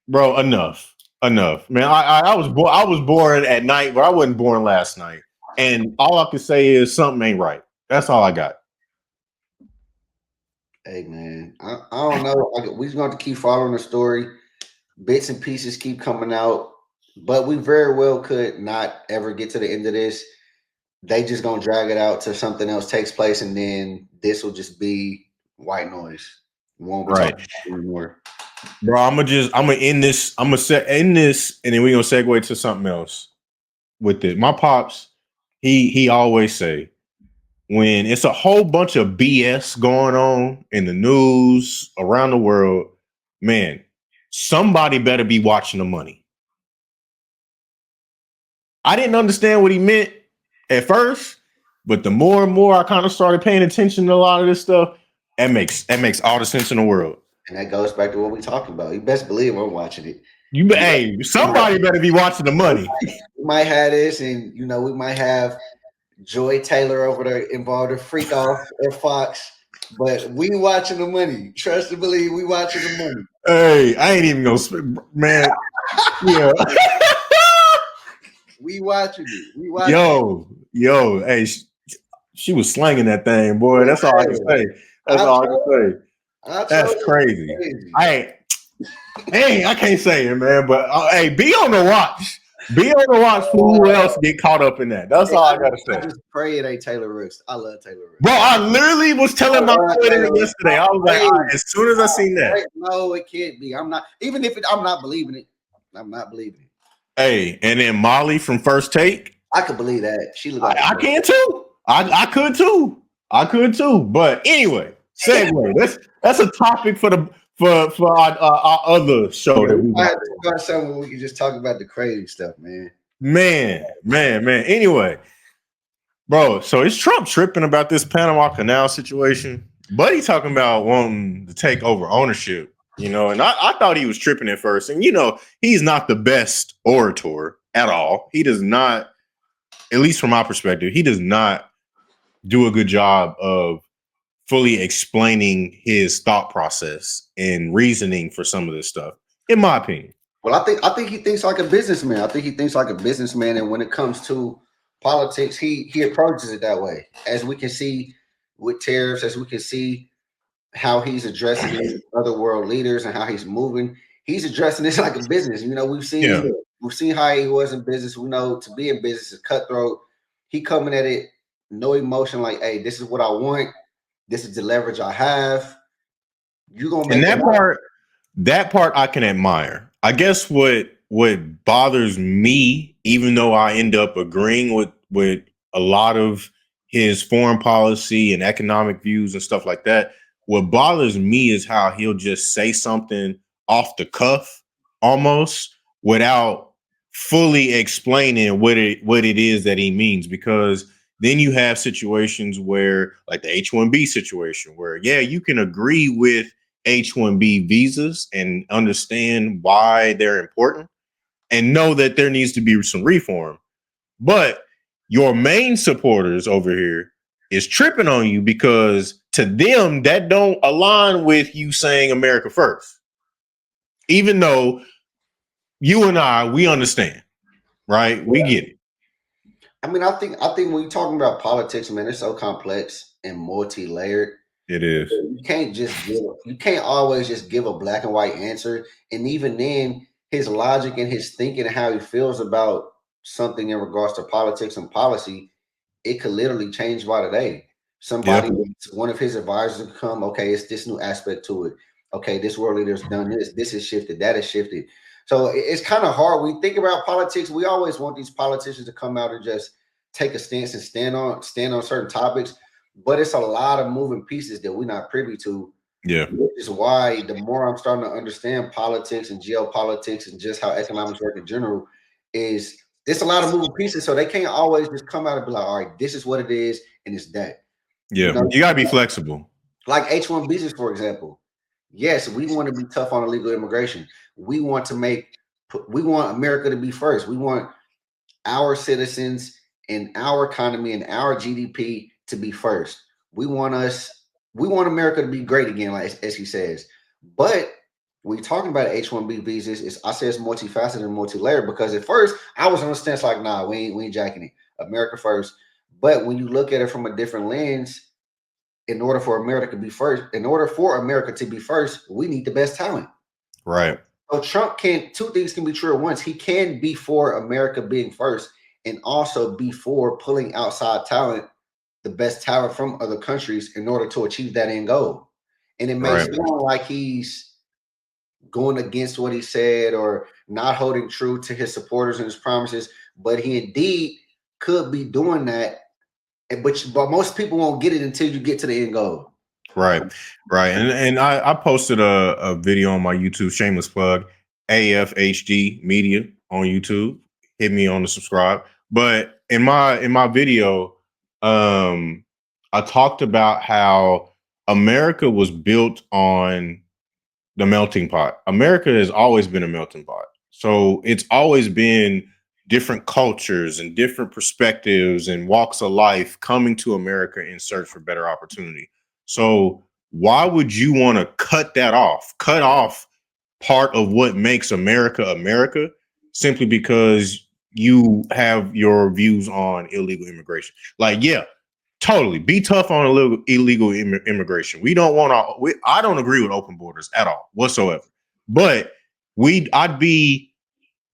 bro, enough, man. I was born at night, but I wasn't born last night, and all I can say is something ain't right. That's all I got. Hey man, I don't know. We're going to keep following the story. Bits and pieces keep coming out, but we very well could not ever get to the end of this. They just gonna drag it out till something else takes place, and then this will just be white noise. We won't be talking anymore. Bro, I'm gonna end this. I'm gonna end this, and then we're gonna segue to something else with it. My pops, he always say, when it's a whole bunch of BS going on in the news around the world, man, somebody better be watching the money. I didn't understand what he meant at first, but the more and more I kind of started paying attention to a lot of this stuff, that makes all the sense in the world. And that goes back to what we talking about. You best believe we're watching it. Somebody better be watching the money. We might have this, and we might have Joy Taylor over there involved in freak off at Fox, but we watching the money. Trust and believe, we watching the money. Hey, I ain't even gonna, man. Yeah. We watching it. We watching yo, hey, she was slanging that thing, boy. That's all I can say. That's crazy. I can't say it, man. But hey, be on the watch. Be on the watch for who else get caught up in that. That's all I gotta say. I just pray it ain't Taylor Rooks. I love Taylor Rooks. Bro, I literally was telling my friend yesterday. I was like, all right, as soon as I seen that. No, it can't be. I'm not. Even if I'm not believing it. I'm not believing it. Hey, and then Molly from First Take. I could believe that. She looked like I can too. I could too. I could too. But anyway, segue. That's a topic for our other show that we might have to start something where we can just talk about the crazy stuff, man. Man. Anyway, bro, so is Trump tripping about this Panama Canal situation? Buddy talking about wanting to take over ownership, and I thought he was tripping at first. And, he's not the best orator at all. He does not, at least from my perspective, he does not do a good job of fully explaining his thought process and reasoning for some of this stuff, in my opinion. Well, I think he thinks like a businessman. I think he thinks like a businessman, and when it comes to politics, he approaches it that way. As we can see with tariffs, as we can see how he's addressing other world leaders and how he's moving, he's addressing this like a business. We've seen how he was in business. We know to be in business is cutthroat. He coming at it no emotion. Like, hey, this is what I want. This is the leverage I have. You're gonna And make it out. that part I can admire. I guess what bothers me, even though I end up agreeing with a lot of his foreign policy and economic views and stuff like that, what bothers me is how he'll just say something off the cuff almost without fully explaining what it is that he means. Because then you have situations where, like the H-1B situation, where yeah, you can agree with H-1B visas and understand why they're important and know that there needs to be some reform. But your main supporters over here is tripping on you because to them that don't align with you saying America first. Even though you and we understand, right? We get it. I mean, I think when you're talking about politics, man, it's so complex and multi-layered. It is. You can't always just give a black and white answer. And even then, his logic and his thinking and how he feels about something in regards to politics and policy, it could literally change by the day. Somebody, Yep. one of his advisors would come, okay, it's this new aspect to it. Okay, this world leader's done this is shifted, that is shifted. So it's kind of hard. When we think about politics, we always want these politicians to come out and just take a stance and stand on certain topics. But it's a lot of moving pieces that we're not privy to. Yeah. Which is why the more I'm starting to understand politics and geopolitics and just how economics work in general, is it's a lot of moving pieces. So they can't always just come out and be like, all right, this is what it is, and it's that. Yeah. You know, You gotta be flexible. like H-1 visas, for example. Yes, we want to be tough on illegal immigration. We want America to be first. We want our citizens and our economy and our GDP to be first. We want America to be great again, like as he says. But when you're talking about H-1B visas, I say it's multifaceted and multi-layered because at first I was on the stance like, nah, we ain't jacking it. America first. But when you look at it from a different lens, in order for America to be first, we need the best talent. Right. So two things can be true at once. He can be for America being first and also be for pulling outside talent, the best talent from other countries in order to achieve that end goal. And it may sound like he's going against what he said or not holding true to his supporters and his promises, but he indeed could be doing that. But most people won't get it until you get to the end goal. Right. And I posted a video on my YouTube, shameless plug, AFHD Media on YouTube. Hit me on the subscribe. But in my video, I talked about how America was built on the melting pot. America has always been a melting pot. So it's always been different cultures and different perspectives and walks of life coming to America in search for better opportunity. So why would you want to cut off part of what makes America America simply because you have your views on illegal immigration? Like, yeah, totally. Be tough on illegal immigration. We don't want to. I don't agree with open borders at all whatsoever. But I'd be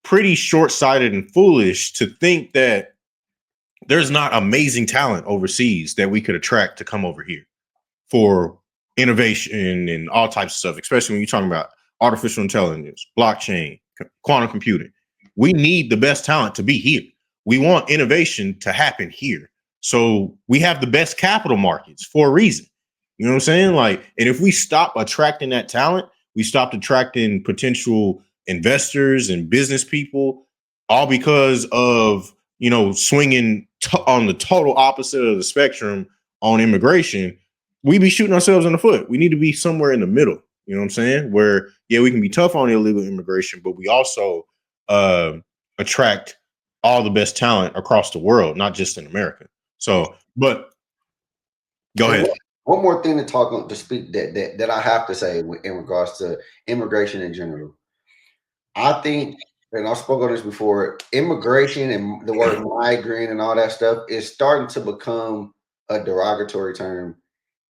pretty short-sighted and foolish to think that there's not amazing talent overseas that we could attract to come over here for innovation and all types of stuff. Especially when you're talking about artificial intelligence, blockchain, quantum computing. We need the best talent to be here. We want innovation to happen here. So we have the best capital markets for a reason. You know what I'm saying? Like, and if we stop attracting that talent, we stopped attracting potential investors and business people, all because of, swinging on the total opposite of the spectrum on immigration. We be shooting ourselves in the foot. We need to be somewhere in the middle. You know what I'm saying? Where, yeah, we can be tough on illegal immigration, but we also attract all the best talent across the world, not just in America. So, but go ahead. One more thing to speak that I have to say in regards to immigration in general. I think, and I've spoken on this before, immigration and the word migrant and all that stuff is starting to become a derogatory term.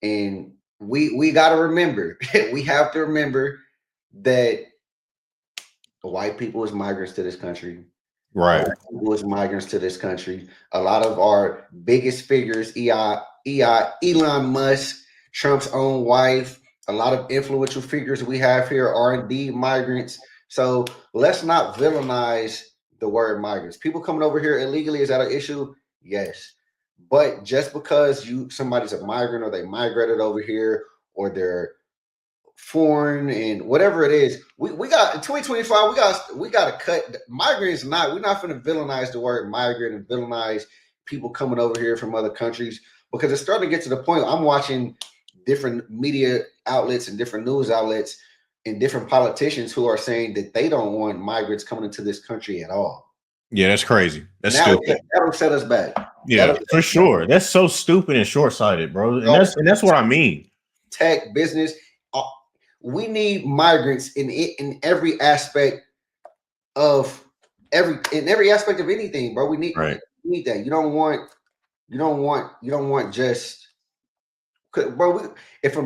And we got to remember, we have to remember that white people is migrants to this country. Right. Was migrants to this country. A lot of our biggest figures, Elon Musk, Trump's own wife, a lot of influential figures we have here are indeed migrants. So let's not villainize the word migrants. People coming over here illegally, is that an issue? Yes. But just because somebody's a migrant or they migrated over here or they're foreign and whatever it is, we got in 2025, we got to cut migrants. We're not going to villainize the word migrant and villainize people coming over here from other countries, because it's starting to get to the point. I'm watching different media outlets and different news outlets and different politicians who are saying that they don't want migrants coming into this country at all. Yeah, that's crazy. That's stupid. That'll set us back. Yeah, for sure. That's so stupid and short-sighted, bro. And that's what I mean. Tech, business. We need migrants in every aspect of every aspect of anything, bro. We need that. You don't want just, bro. If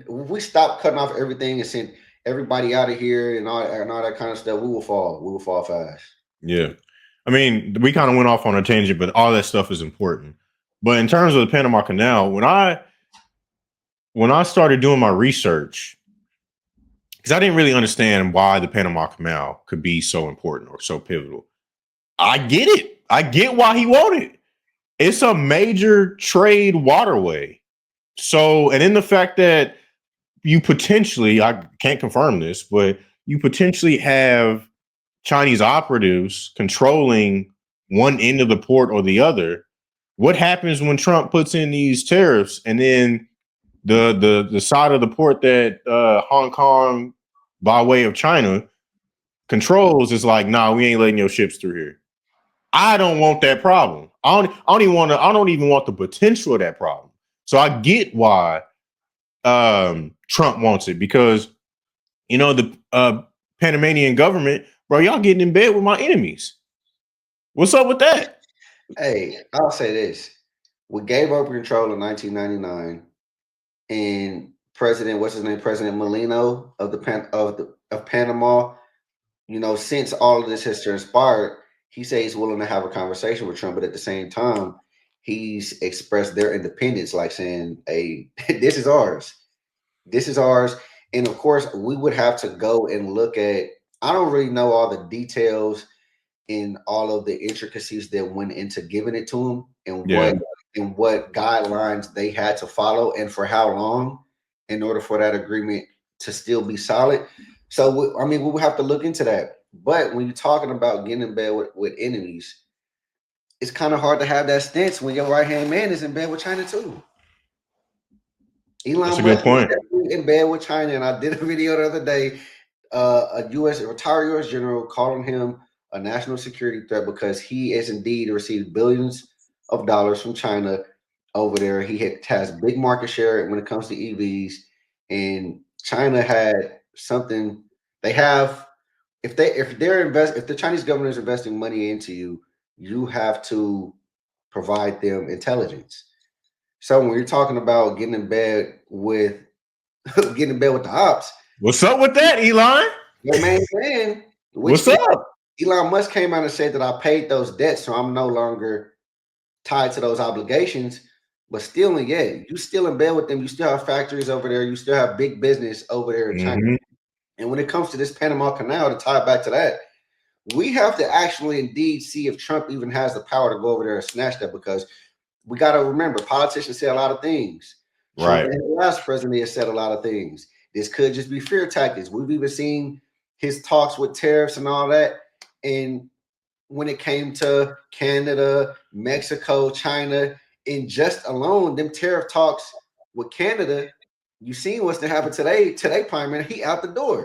we stop cutting off everything and send everybody out of here and all that kind of stuff, we will fall. We will fall fast. Yeah. I mean, we kind of went off on a tangent, but all that stuff is important. But in terms of the Panama Canal, when I started doing my research, because I didn't really understand why the Panama Canal could be so important or so pivotal. I get it. I get why he wanted it. It's a major trade waterway. So, and in the fact that you potentially, I can't confirm this, but you potentially have Chinese operatives controlling one end of the port or the other. What happens when Trump puts in these tariffs and then the side of the port that Hong Kong, by way of China, controls is like, nah, we ain't letting your ships through here. I don't want that problem. I don't even want the potential of that problem. So I get why Trump wants it, because the Panamanian government, bro, y'all getting in bed with my enemies. What's up with that? Hey, I'll say this: we gave over control in 1999. And President Molino of Panama, since all of this has transpired, he says he's willing to have a conversation with Trump, but at the same time, he's expressed their independence, like saying, "Hey, this is ours. This is ours." And of course, we would have to go and look at. I don't really know all the details in all of the intricacies that went into giving it to him and what guidelines they had to follow and for how long in order for that agreement to still be solid. So, we will have to look into that. But when you're talking about getting in bed with enemies, it's kind of hard to have that stance when your right-hand man is in bed with China too. That's a good point. In bed with China, and I did a video the other day, a retired U.S. general calling him a national security threat because he is indeed received billions of dollars from China over there. He has big market share when it comes to EVs, and China had something. They have if the Chinese government is investing money into you, you have to provide them intelligence. So when you're talking about getting in bed with the ops, what's up with that, Elon? Your main man. What's up? Elon Musk came out and said that I paid those debts, so I'm no longer tied to those obligations. But still, you still in bed with them. You still have factories over there. You still have big business over there in China. And when it comes to this Panama Canal, to tie it back to that, we have to actually indeed see if Trump even has the power to go over there and snatch that, because we got to remember, politicians say a lot of things. Right. Trump, the last president, has said a lot of things. This could just be fear tactics. We've even seen his talks with tariffs and all that. And when it came to Canada, Mexico, China, and just alone, them tariff talks with Canada, you seen what's to happen today. Today, Prime Minister, he out the door.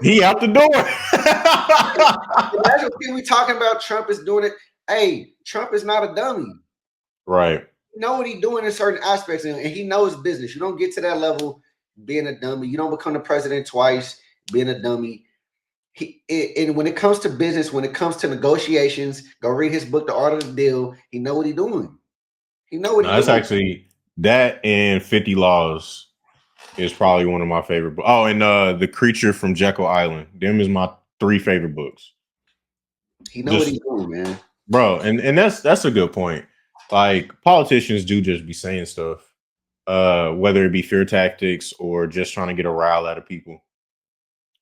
Imagine we talking about Trump is doing it. Hey, Trump is not a dummy. Right. You know what he's doing in certain aspects, and he knows business. You don't get to that level being a dummy. You don't become the president twice being a dummy. And when it comes to business, when it comes to negotiations, go read his book, The Art of the Deal. He know what he's doing. He know what he's doing. That's actually, that and 50 Laws is probably one of my favorite books. Oh, and The Creature from Jekyll Island. Them is my 3 favorite books. He know what he's doing, man. bro. And that's a good point. Like politicians do just be saying stuff, whether it be fear tactics or just trying to get a rile out of people.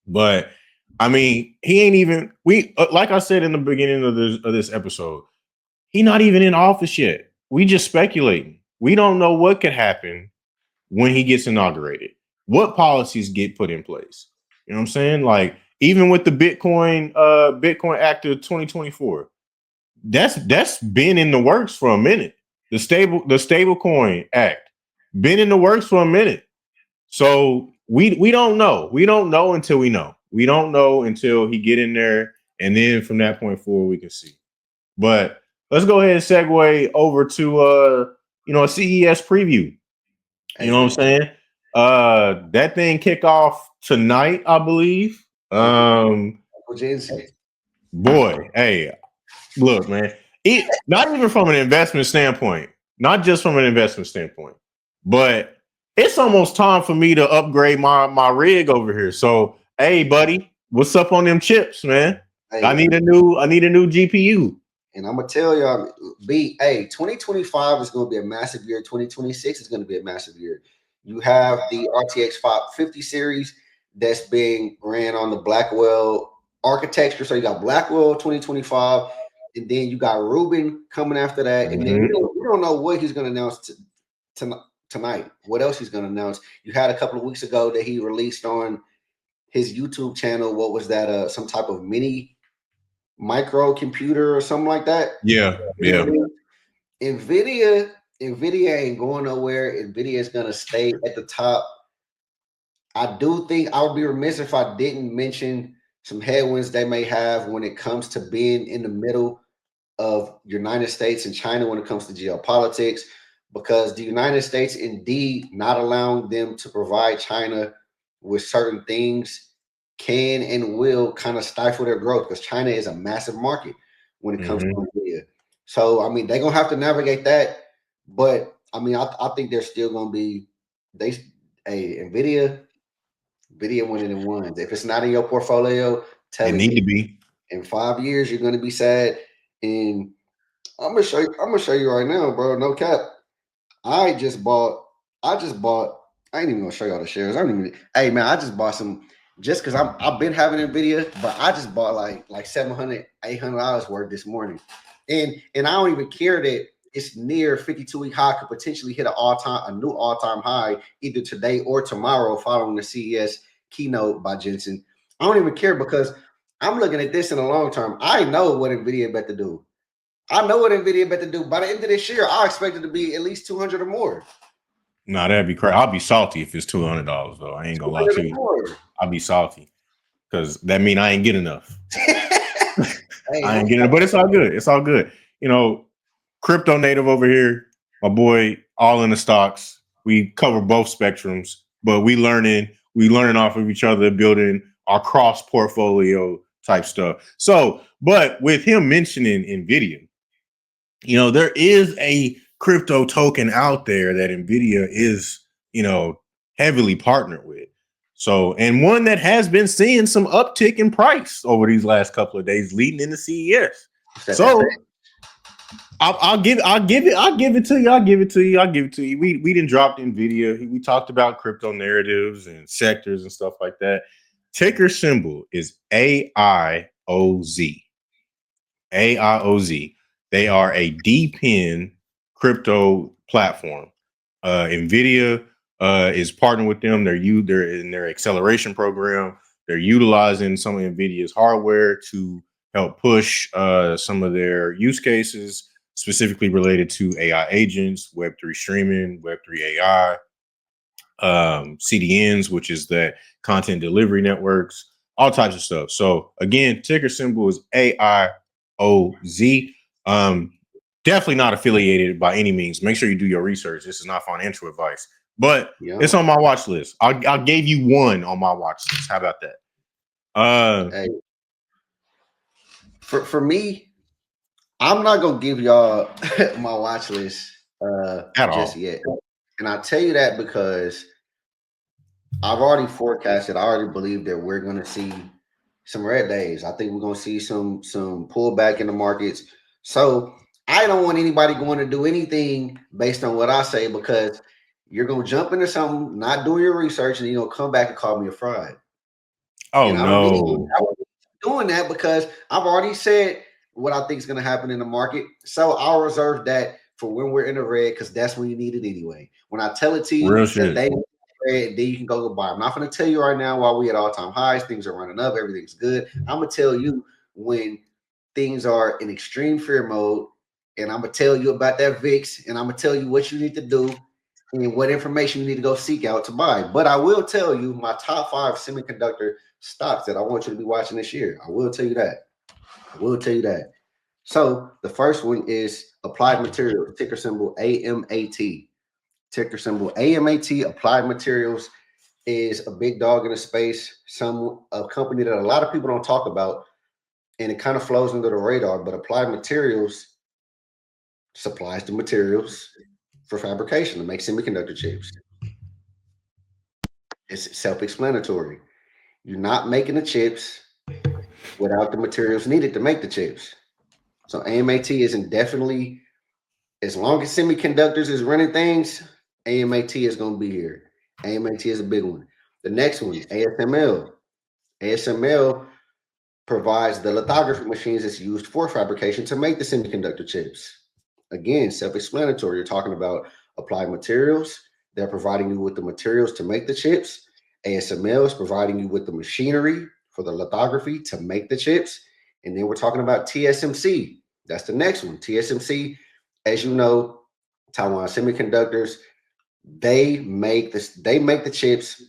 But I mean, he ain't even like I said in the beginning of this episode, he not even in office yet. We just speculating. We don't know what could happen when he gets inaugurated. What policies get put in place? You know what I'm saying? Like even with the Bitcoin Act of 2024, that's been in the works for a minute. The Stablecoin Act been in the works for a minute. So we don't know. We don't know until we know. We don't know until he get in there, and then from that point forward, we can see. But let's go ahead and segue over to a CES preview. You know what I'm saying? That thing kick off tonight, I believe. Boy, hey, look, man. It not even from an investment standpoint, not just from an investment standpoint, but it's almost time for me to upgrade my rig over here. So, hey, buddy, what's up on them chips, man? Hey, I need a new GPU. And I'm gonna tell y'all, 2025 is gonna be a massive year. 2026 is gonna be a massive year. You have the RTX 550 series that's being ran on the Blackwell architecture. So you got Blackwell 2025, and then you got Rubin coming after that. And then we don't know what he's gonna announce tonight. What else he's gonna announce? You had a couple of weeks ago that he released on his YouTube channel. What was that? Some type of mini micro computer or something like that. Yeah. Nvidia ain't going nowhere. Nvidia is gonna stay at the top. I do think I would be remiss if I didn't mention some headwinds they may have when it comes to being in the middle of United States and China when it comes to geopolitics, because the United States indeed not allowing them to provide China with certain things can and will kind of stifle their growth, because China is a massive market when it comes to Nvidia. So, I mean, they're going to have to navigate that. But, I mean, I think they're still going to be Nvidia winning in ones. If it's not in your portfolio, tell it need to be. In 5 years, you're going to be sad. And I'm going to show you right now, bro. No cap. I ain't even going to show y'all the shares. Hey, man, I just bought some. Just because I've been having Nvidia, but I just bought like $700, $800 worth this morning, and I don't even care that it's near 52-week high, could potentially hit a new all-time high either today or tomorrow following the CES keynote by Jensen. I don't even care because I'm looking at this in the long term. I know what Nvidia about to do. By the end of this year, I expect it to be at least 200 or more. Nah, that'd be crazy. I'll be salty if it's $200 though. I ain't gonna lie to you. I'll be salty because that mean I ain't get enough. I ain't getting it, but it's all good. It's all good. You know, crypto native over here, my boy, all in the stocks. We cover both spectrums, but we learning off of each other, building our cross portfolio type stuff. So, but with him mentioning Nvidia, you know, there is a crypto token out there that Nvidia is, heavily partnered with. So, and one that has been seeing some uptick in price over these last couple of days leading into CES. So I'll give it to you. We didn't drop Nvidia. We talked about crypto narratives and sectors and stuff like that. Ticker symbol is AIOZ. AIOZ. They are a DePIN crypto platform. Nvidia is partnering with them. They're in their acceleration program. They're utilizing some of Nvidia's hardware to help push some of their use cases, specifically related to AI agents, Web3 streaming, Web3 AI, CDNs, which is that content delivery networks, all types of stuff. So again, ticker symbol is AIOZ. Definitely not affiliated by any means. Make sure you do your research. This is not financial advice, but it's on my watch list. I gave you one on my watch list. How about that? Hey, for me, I'm not gonna give y'all my watch list just yet, and I tell you that because I've already forecasted. I already believe that we're gonna see some red days. I think we're gonna see some pullback in the markets. So I don't want anybody going to do anything based on what I say because you're gonna jump into something, not do your research, and you're gonna come back and call me a fraud. Oh And I don't need no. doing that because I've already said what I think is going to happen in the market. So I'll reserve that for when we're in the red because that's when you need it anyway. When I tell it to you Real that shit. they red, then you can go buy. I'm not going to tell you right now while we at all time highs, things are running up, everything's good. I'm going to tell you when things are in extreme fear mode, and I'm going to tell you about that VIX, and I'm going to tell you what you need to do and what information you need to go seek out to buy. But I will tell you my top 5 semiconductor stocks that I want you to be watching this year. I will tell you that. I will tell you that. So the first one is Applied Materials, ticker symbol AMAT. Ticker symbol AMAT. Applied Materials is a big dog in the space. A company that a lot of people don't talk about, and it kind of flows under the radar. But Applied Materials supplies the materials for fabrication to make semiconductor chips. It's self-explanatory. You're not making the chips without the materials needed to make the chips. So AMAT is indefinitely, as long as semiconductors is running things, AMAT is going to be here. AMAT is a big one. The next one, ASML. ASML provides the lithography machines that's used for fabrication to make the semiconductor chips. Again, self-explanatory. You're talking about Applied Materials. They're providing you with the materials to make the chips. ASML is providing you with the machinery for the lithography to make the chips. And then we're talking about TSMC. That's the next one. TSMC, as you know, Taiwan Semiconductors, they make the chips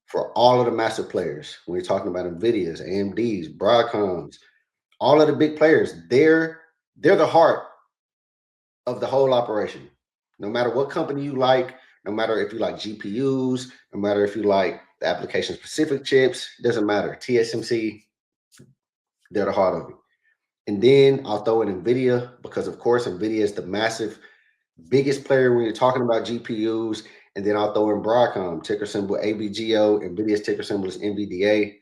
for all of the massive players. When you're talking about NVIDIA's, AMD's, Broadcom's, all of the big players, they're the heart of the whole operation. No matter what company you like, no matter if you like GPUs, no matter if you like the application specific chips, doesn't matter. TSMC, they're the heart of it. And then I'll throw in NVIDIA because, of course, NVIDIA is the massive, biggest player when you're talking about GPUs. And then I'll throw in Broadcom, ticker symbol ABGO. NVIDIA's ticker symbol is NVDA.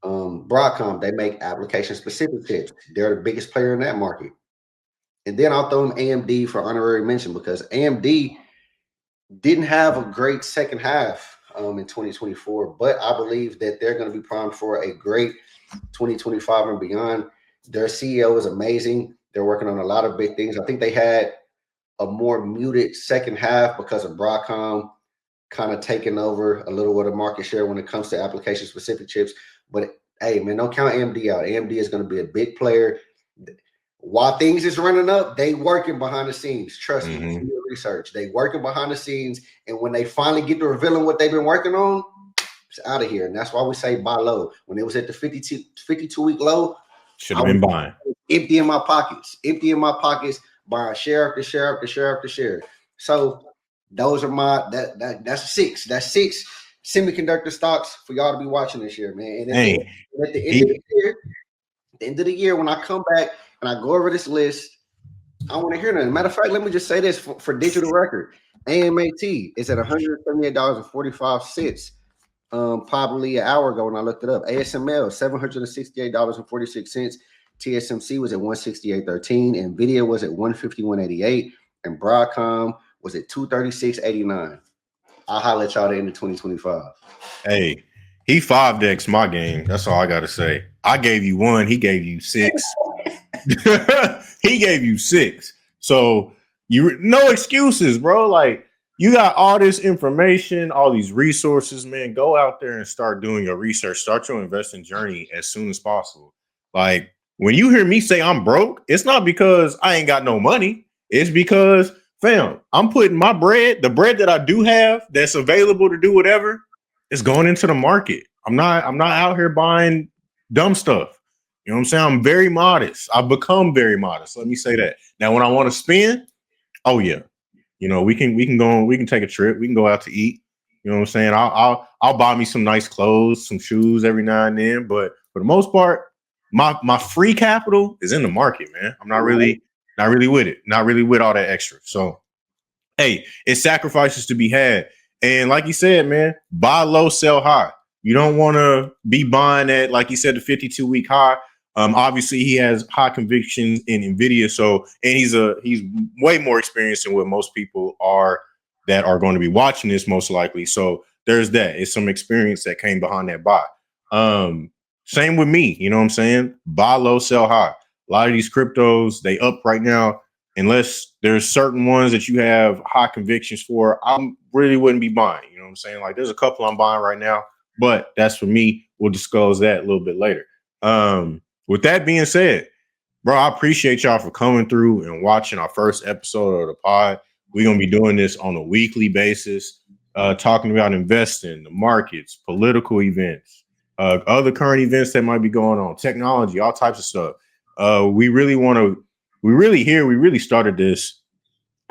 Broadcom, they make application specific chips. They're the biggest player in that market. And then I'll throw in AMD for honorary mention because AMD didn't have a great second half in 2024, but I believe that they're going to be primed for a great 2025 and beyond. Their CEO is amazing. They're working on a lot of big things. I think they had a more muted second half because of Broadcom kind of taking over a little bit of market share when it comes to application specific chips. But hey, man, don't count AMD out. AMD is going to be a big player. While things is running up, they working behind the scenes. Trust me, do your research. They working behind the scenes, and when they finally get to revealing what they've been working on, it's out of here. And that's why we say buy low. When it was at the 52 week low, should have been buying. Empty in my pockets, buying share after share after share after share. So those are my that's six. That's 6 semiconductor stocks for y'all to be watching this year, man. And at the end of the year, when I come back and I go over this list, I want to hear nothing. Matter of fact, let me just say this for digital record. AMAT is at $178.45. Probably an hour ago when I looked it up. ASML, $768.46. TSMC was at $168.13. NVIDIA was at $151.88. And Broadcom was at $236.89. I'll holler at y'all at the end of 2025. Hey, he 5X my game. That's all I got to say. I gave you 1. He gave you 6. He gave you 6. So no excuses, bro. Like, you got all this information, all these resources, man. Go out there and start doing your research. Start your investing journey as soon as possible. Like, when you hear me say I'm broke, it's not because I ain't got no money. It's because, fam, I'm putting my bread, the bread that I do have that's available to do whatever, is going into the market. I'm not out here buying dumb stuff. You know what I'm saying? I'm very modest. I've become very modest. Let me say that. Now, when I want to spend, oh yeah, you know, we can take a trip. We can go out to eat. You know what I'm saying? I'll buy me some nice clothes, some shoes every now and then. But for the most part, my free capital is in the market, man. I'm not really with it. Not really with all that extra. So, hey, it's sacrifices to be had. And like you said, man, buy low, sell high. You don't want to be buying at, like you said, the 52-week high Obviously, he has high convictions in NVIDIA, so and he's way more experienced than what most people are that are going to be watching this most likely. So there's that. It's some experience that came behind that buy. Same with me. You know what I'm saying? Buy low, sell high. A lot of these cryptos, they up right now. Unless there's certain ones that you have high convictions for, I really wouldn't be buying. You know what I'm saying? Like there's a couple I'm buying right now, but that's for me. We'll disclose that a little bit later. With that being said, bro, I appreciate y'all for coming through and watching our first episode of the pod. We're going to be doing this on a weekly basis, talking about investing, the markets, political events, other current events that might be going on, technology, all types of stuff. We really started this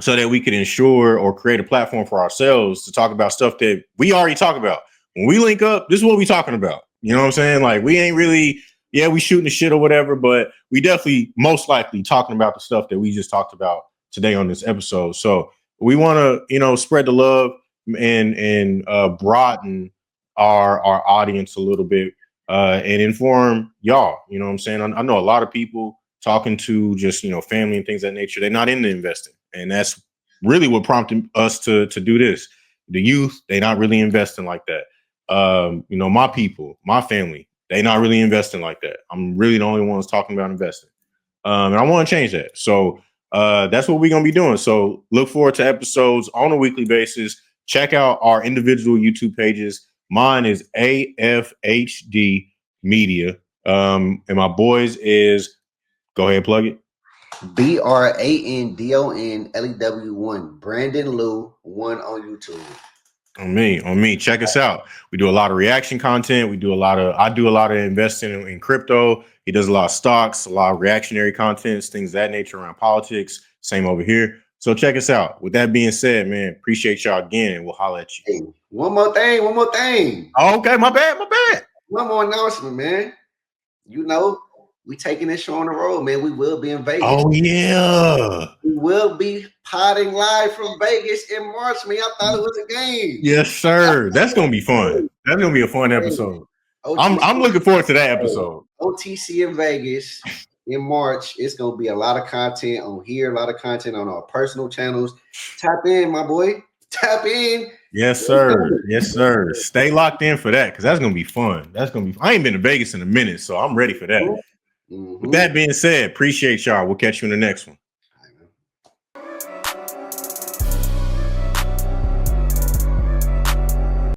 so that we could ensure or create a platform for ourselves to talk about stuff that we already talk about. When we link up, this is what we talking about. You know what I'm saying? Like we ain't really, we shooting the shit or whatever, but we definitely most likely talking about the stuff that we just talked about today on this episode. So we want to, spread the love and broaden our audience a little bit and inform y'all. You know what I'm saying? I know a lot of people talking to just, family and things of that nature. They're not into investing. And that's really what prompted us to do this. The youth, they're not really investing like that. My people, my family, they not really investing like that. I'm really the only ones talking about investing. And I want to change that. So that's what we're going to be doing. So look forward to episodes on a weekly basis. Check out our individual YouTube pages. Mine is AFHD Media. And my boys is, go ahead, plug it. BRANDONLEW1, Brandon Lou 1 on YouTube. On me. Check us out. We do a lot of reaction content. I do a lot of investing in crypto. He does a lot of stocks, a lot of reactionary contents, things of that nature around politics. Same over here. So check us out. With that being said, man, appreciate y'all again, and we'll holler at you. Hey, one more thing. Oh, okay, my bad. One more announcement, man. We taking this show on the road, man. We will be in Vegas. Oh, yeah. We will be potting live from Vegas in March, man. I thought it was a game. Yes, sir. That's going to be fun. That's going to be a fun episode. I'm looking forward to that episode. OTC in Vegas in March. It's going to be a lot of content on here, a lot of content on our personal channels. Tap in, my boy. Tap in. Yes, sir. Yes, sir. Stay locked in for that because that's going to be fun. I ain't been to Vegas in a minute, so I'm ready for that. Mm-hmm. With that being said, appreciate y'all. We'll catch you in the next one.